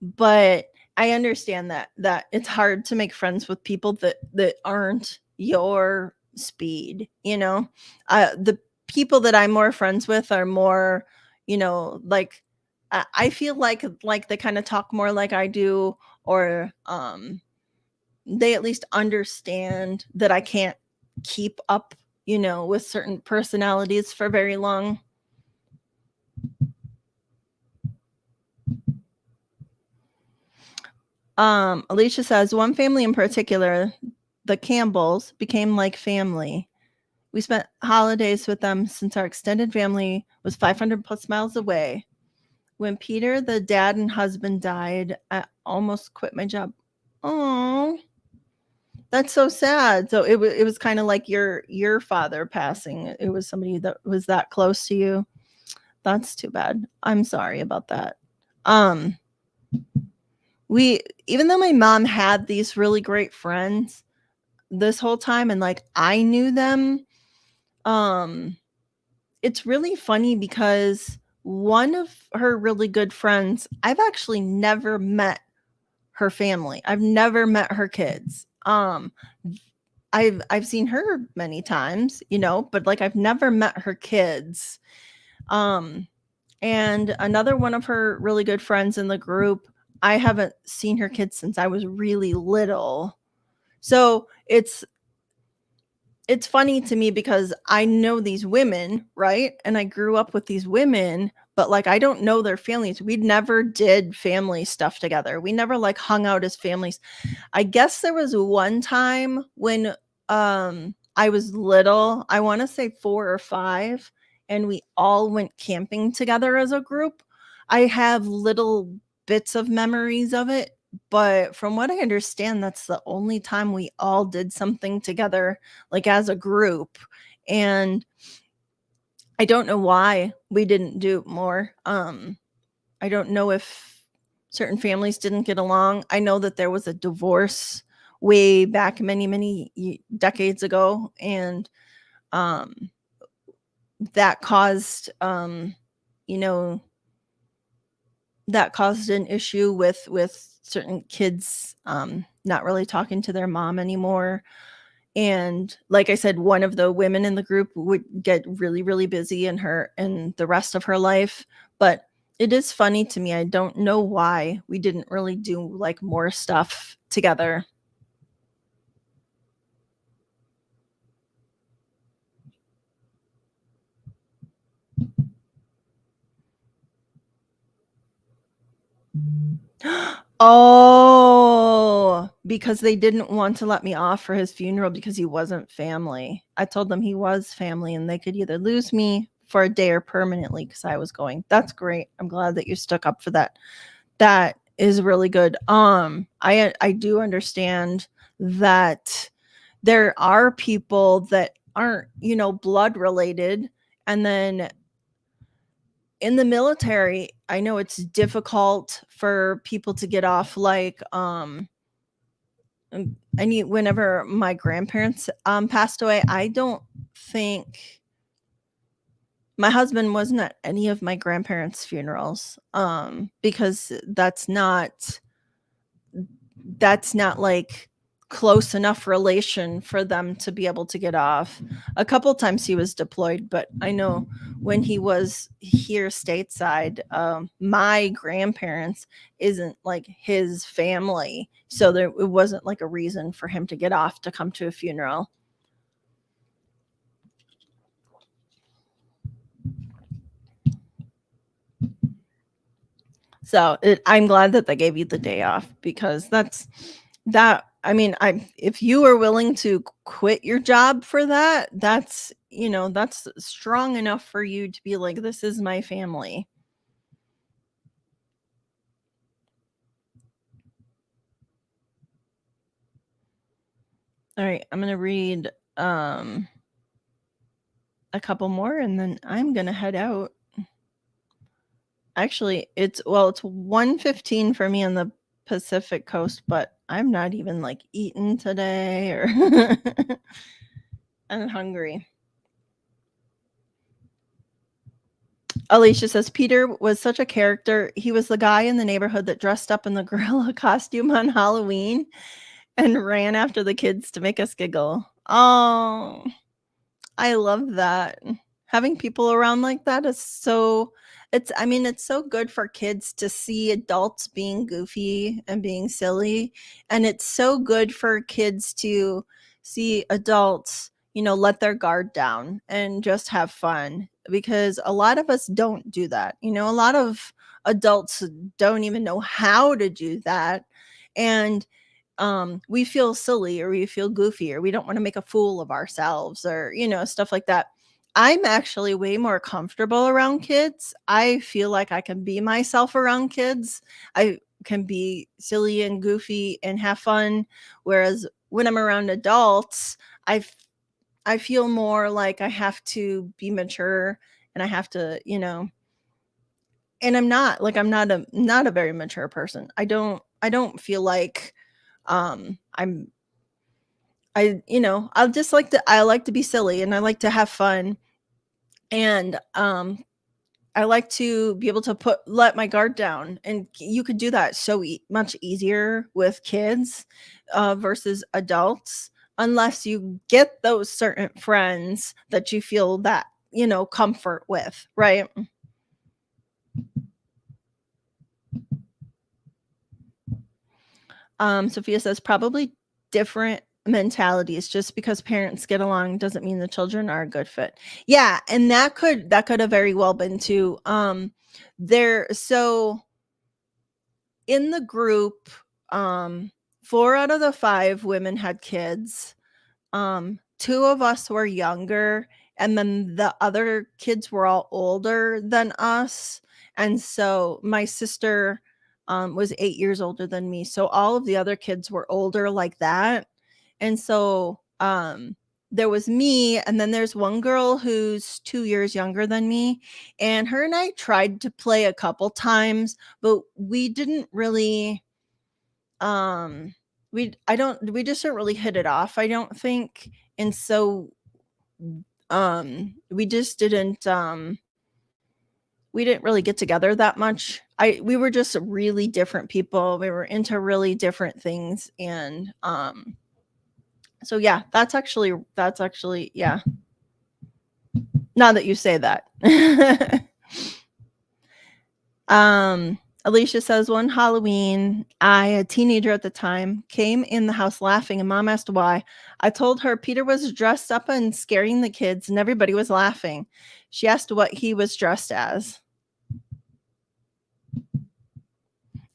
But I understand that it's hard to make friends with people that aren't your speed. The people that I'm more friends with are more, like, I feel like they kind of talk more like I do, or they at least understand that I can't keep up, with certain personalities for very long. Alicia says, one family in particular, the Campbells, became like family. We spent holidays with them since our extended family was 500 plus miles away. When Peter, the dad and husband, died, I almost quit my job. Oh, that's so sad. So it was kind of like your father passing. It was somebody that was that close to you. That's too bad. I'm sorry about that. Even though my mom had these really great friends this whole time, and like I knew them, it's really funny because one of her really good friends, I've actually never met her family. I've never met her kids. I've seen her many times, but like I've never met her kids. And another one of her really good friends in the group, I haven't seen her kids since I was really little. So it's funny to me because I know these women, right? And I grew up with these women, but like I don't know their families. We never did family stuff together. We never like hung out as families. I guess there was one time when I was little, I want to say 4 or 5, and we all went camping together as a group. I have little bits of memories of it, but from what I understand, that's the only time we all did something together, like as a group. And I don't know why we didn't do more. I don't know if certain families didn't get along. I know that there was a divorce way back many decades ago, and that caused that caused an issue with certain kids not really talking to their mom anymore. And like I said, one of the women in the group would get really, really busy in the rest of her life. But it is funny to me. I don't know why we didn't really do like more stuff together. Oh, because they didn't want to let me off for his funeral because he wasn't family. I told them he was family and they could either lose me for a day or permanently because I was going. That's great. I'm glad that you stuck up for that. That is really good. I do understand that there are people that aren't, blood related, and then in the military, I know it's difficult for people to get off. Like, whenever my grandparents passed away, I don't think my husband wasn't at any of my grandparents' funerals, because that's not like close enough relation for them to be able to get off. A couple times he was deployed, but I know when he was here stateside, my grandparents isn't like his family, so there it wasn't like a reason for him to get off to come to a funeral. So I'm glad that they gave you the day off, because that. I mean, I if you are willing to quit your job for that, that's strong enough for you to be like, this is my family. All right, I'm gonna read a couple more, and then I'm gonna head out. Actually, it's 1:15 for me on the Pacific Coast, but I'm not even like eaten today or I'm hungry. Alicia says Peter was such a character. He was the guy in the neighborhood that dressed up in the gorilla costume on Halloween and ran after the kids to make us giggle. Oh, I love that. Having people around like that is so it's so good for kids to see adults being goofy and being silly, and it's so good for kids to see adults, let their guard down and just have fun, because a lot of us don't do that. A lot of adults don't even know how to do that, and we feel silly or we feel goofy or we don't want to make a fool of ourselves or stuff like that. I'm actually way more comfortable around kids. I feel like I can be myself around kids. I can be silly and goofy and have fun, whereas when I'm around adults, i f- I feel more like I have to be mature, and I have to, and I'm not a very mature person. I don't feel like I'm I like to be silly and I like to have fun, and I like to be able to let my guard down, and you could do that so much easier with kids versus adults, unless you get those certain friends that you feel that comfort with, right? Sophia says probably different mentalities. Just because parents get along doesn't mean the children are a good fit. Yeah, and that could have very well been too. There so in the group, um, 4 out of the 5 women had kids. 2 of us were younger, and then the other kids were all older than us, and so my sister, was 8 years older than me, so all of the other kids were older like that, and so, there was me, and then there's one girl who's 2 years younger than me, and her and I tried to play a couple times, but we didn't really, um we just didn't really hit it off, I don't think, and so we just didn't we didn't really get together that much. I We were just really different people, we were into really different things, and so yeah, that's actually yeah, now that you say that. Alicia says one Halloween, I, a teenager at the time, came in the house laughing, and mom asked why. I told her Peter was dressed up and scaring the kids, and everybody was laughing. She asked what he was dressed as.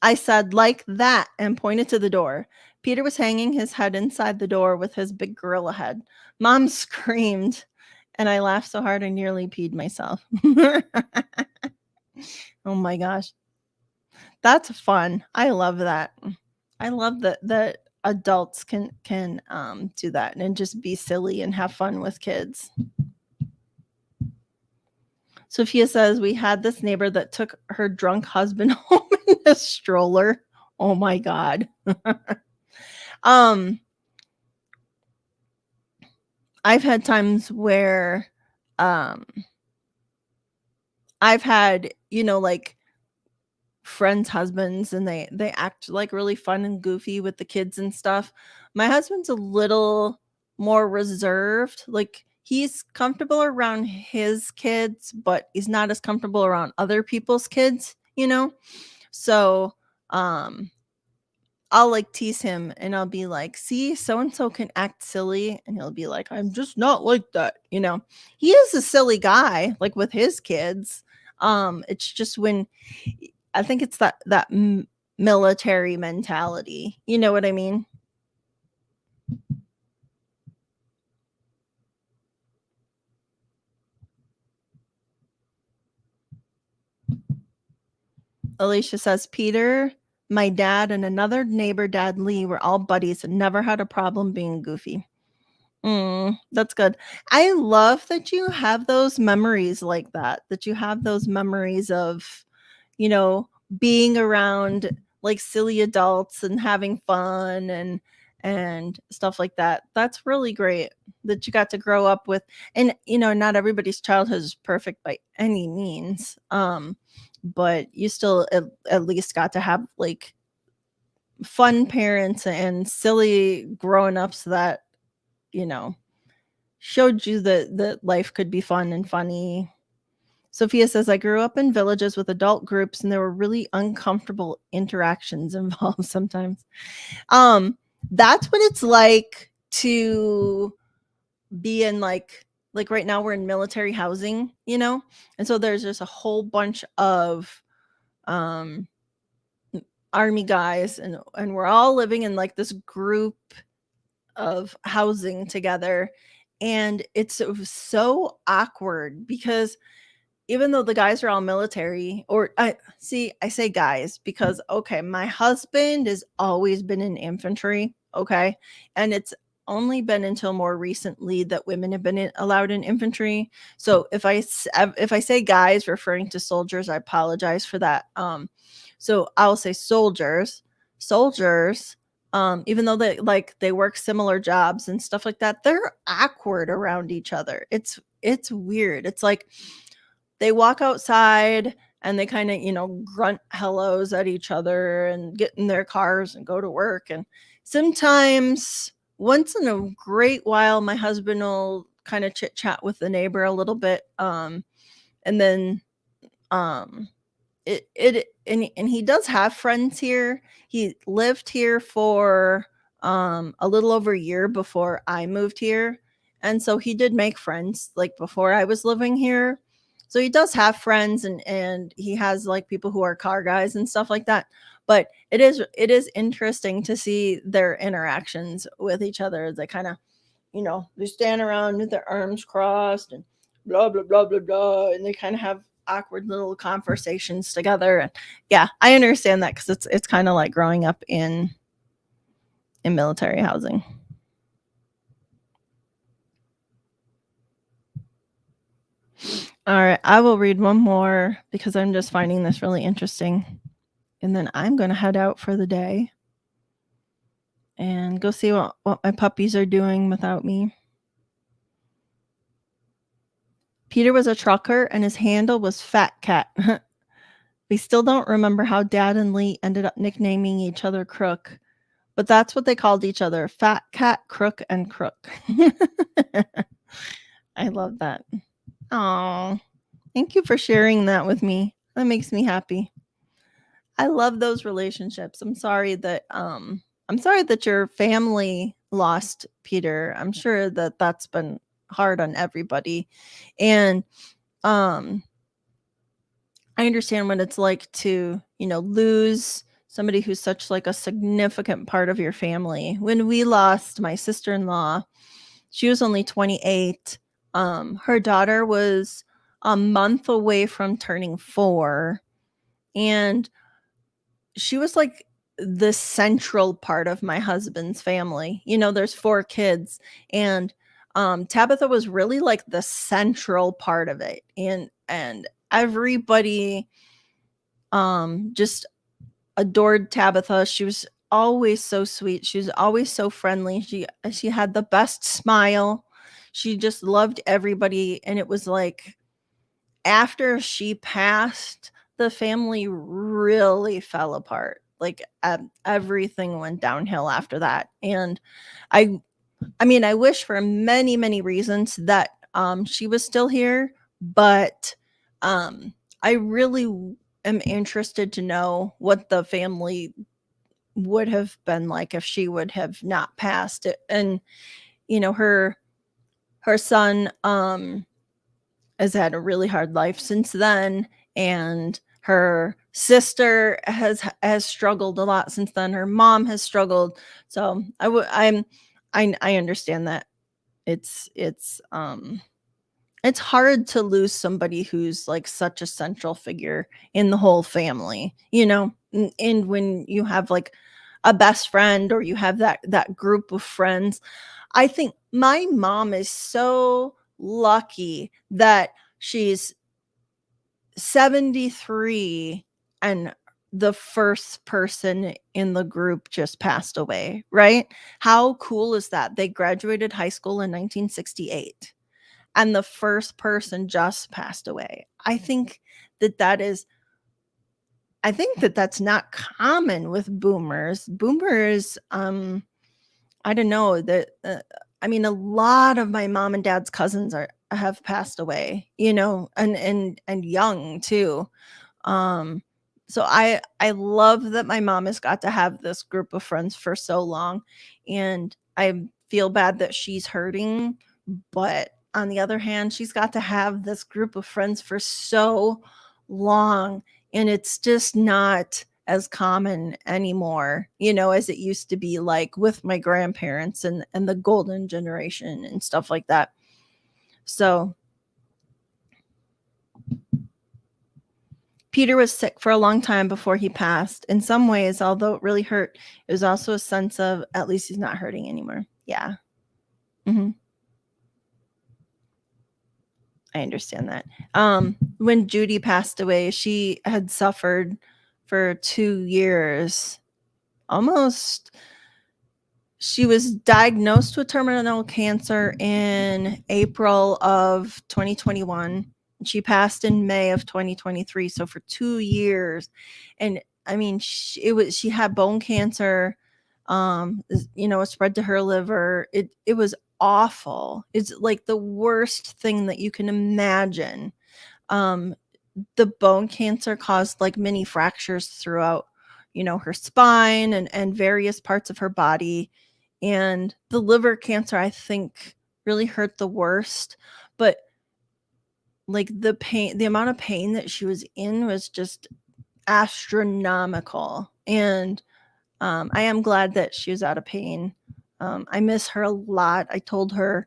I said, like that, and pointed to the door. Peter was hanging his head inside the door with his big gorilla head. Mom screamed, and I laughed so hard I nearly peed myself. Oh my gosh. That's fun. I love that. I love that adults can do that and just be silly and have fun with kids. Sophia says we had this neighbor that took her drunk husband home in a stroller. Oh my god. um I've had times where um I've had, like friends' husbands, and they act like really fun and goofy with the kids and stuff. My husband's a little more reserved. Like he's comfortable around his kids, but he's not as comfortable around other people's kids. So, um I'll like tease him and I'll be like, "See, so and so can act silly." And he'll be like, "I'm just not like that." He is a silly guy like with his kids. It's just when I think it's that military mentality. You know what I mean? Alicia says, "Peter, my dad and another neighbor, Dad Lee, were all buddies and never had a problem being goofy." That's good. I love that you have those memories like that, that you have those memories of, you know, being around like silly adults and having fun and stuff like that. That's really great that you got to grow up with. And not everybody's childhood is perfect by any means. But you still at least got to have like fun parents and silly grown-ups that, you know, showed you that life could be fun and funny. Sophia says, "I grew up in villages with adult groups and there were really uncomfortable interactions involved sometimes." Um, that's what it's like to be in like right now we're in military housing. And so there's just a whole bunch of um army guys, and we're all living in like this group of housing together. And it's so awkward because even though the guys are all military, or I say guys because okay, my husband has always been in infantry, okay? And it's only been until more recently that women have been allowed in infantry. So if I say guys referring to soldiers, I apologize for that. So I'll say soldiers, even though they work similar jobs and stuff like that, they're awkward around each other. It's weird. It's like they walk outside and they kind of, grunt hellos at each other and get in their cars and go to work. And sometimes, once in a great while, my husband will kind of chit chat with the neighbor a little bit. And then, um, and he does have friends here. He lived here for a little over a year before I moved here. And so he did make friends like before I was living here. So he does have friends, and he has like people who are car guys and stuff like that. But it is interesting to see their interactions with each other. They kind of, they stand around with their arms crossed and blah blah blah blah blah, and they kind of have awkward little conversations together. And yeah, I understand that because it's kind of like growing up in military housing. All right, I will read one more because I'm just finding this really interesting, and then I'm going to head out for the day and go see what my puppies are doing without me. Peter was a trucker and his handle was Fat Cat. We still don't remember how Dad and Lee ended up nicknaming each other Crook, but that's what they called each other: Fat Cat, Crook, and Crook. I love that. Oh, thank you for sharing that with me. That makes me happy. I love those relationships. I'm sorry that your family lost Peter. I'm sure that that's been hard on everybody. And um I understand what it's like to, lose somebody who's such like a significant part of your family. When we lost my sister-in-law, she was only 28. Her daughter was a month away from turning 4, and she was like the central part of my husband's family. There's 4 kids, and Tabitha was really like the central part of it. And everybody just adored Tabitha. She was always so sweet. She was always so friendly. She had the best smile. she just loved everybody, and it was like after she passed, the family really fell apart. Like, everything went downhill after that, and I I mean, I wish for many, many reasons that, she was still here, but, I really am interested to know what the family would have been like if she would have not passed it. And, her son, has had a really hard life since then, and her sister has struggled a lot since then. Her mom has struggled. So I understand that it's hard to lose somebody who's like such a central figure in the whole family, and when you have like a best friend, or you have that group of friends. I think my mom is so lucky that she's 73, and the first person in the group just passed away, right? How cool is that? They graduated high school in 1968, and the first person just passed away. That that is I think that that's not common with boomers. Boomers, I don't know that. I mean, a lot of my mom and dad's cousins are have passed away, and young too. Um, so I love that my mom has got to have this group of friends for so long, and I feel bad that she's hurting, but on the other hand, she's got to have this group of friends for so long, and it's just not as common anymore, as it used to be, like with my grandparents and the golden generation and stuff like that. So Peter was sick for a long time before he passed. In some ways, although it really hurt, it was also a sense of at least he's not hurting anymore. Yeah. hmm I understand that. When Judy passed away, she had suffered for 2 years, almost. She was diagnosed with terminal cancer in April of 2021. She passed in May of 2023, so for 2 years. And I mean, she had bone cancer, it spread to her liver. It was awful. It's like the worst thing that you can imagine. Um, the bone cancer caused like many fractures throughout, her spine and various parts of her body. And the liver cancer, I think, really hurt the worst. But like the amount of pain that she was in was just astronomical. And I am glad that she was out of pain. I miss her a lot. I told her,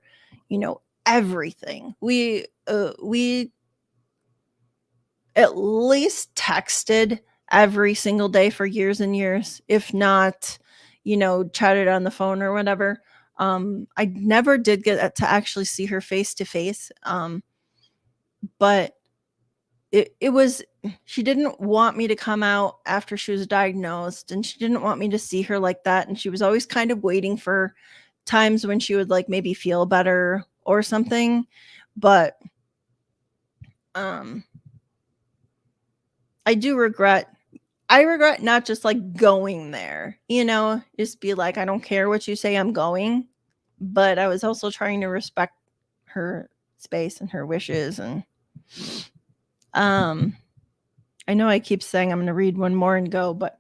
everything. We at least texted every single day for years and years, if not, chatted on the phone or whatever. I never did get to actually see her face to face. But it was she didn't want me to come out after she was diagnosed, and she didn't want me to see her like that, and she was always kind of waiting for times when she would like maybe feel better or something. But um I do regret not just like going there, just be like, I don't care what you say, I'm going. But I was also trying to respect her space and her wishes. And um I know I keep saying I'm going to read one more and go, but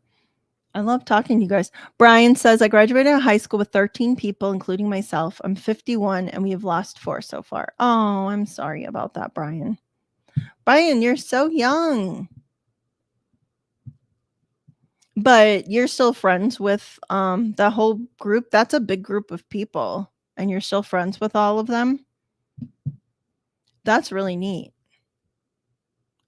I love talking to you guys. Brian says, I graduated high school with 13 people, including myself. I'm 51 and we have lost 4 so far. Oh, I'm sorry about that, Brian. Brian, you're so young. But you're still friends with the whole group. That's a big group of people, and you're still friends with all of them. That's really neat.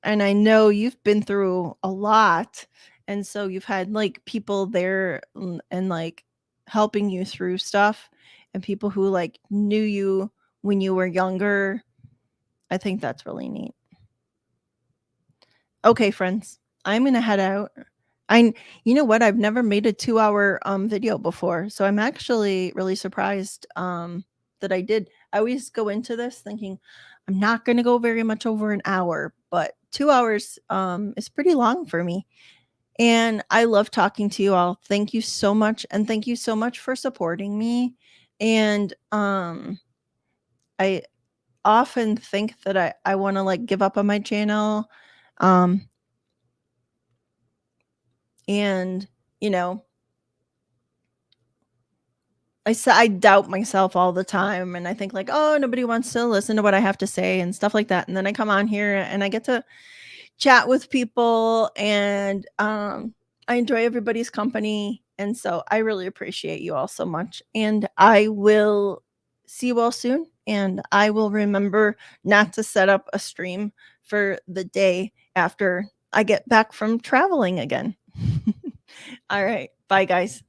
And I know you've been through a lot, and so you've had like people there, and like helping you through stuff, and people who like knew you when you were younger. I think that's really neat. Okay, friends, I'm gonna head out. I You know what? I've never made a 2-hour video before, so I'm actually really surprised. that I did. I always go into this thinking I'm not going to go very much over an hour, but 2 hours is pretty long for me. And I love talking to you all. Thank you so much, and thank you so much for supporting me. And I often think that I want to like give up on my channel. Um and you know, I doubt myself all the time, and I think like, "Oh, nobody wants to listen to what I have to say," and stuff like that, and then I come on here and I get to chat with people, and I enjoy everybody's company, and so I really appreciate you all so much, and I will see you all soon, and I will remember not to set up a stream for the day after I get back from traveling again. All right. Bye, guys.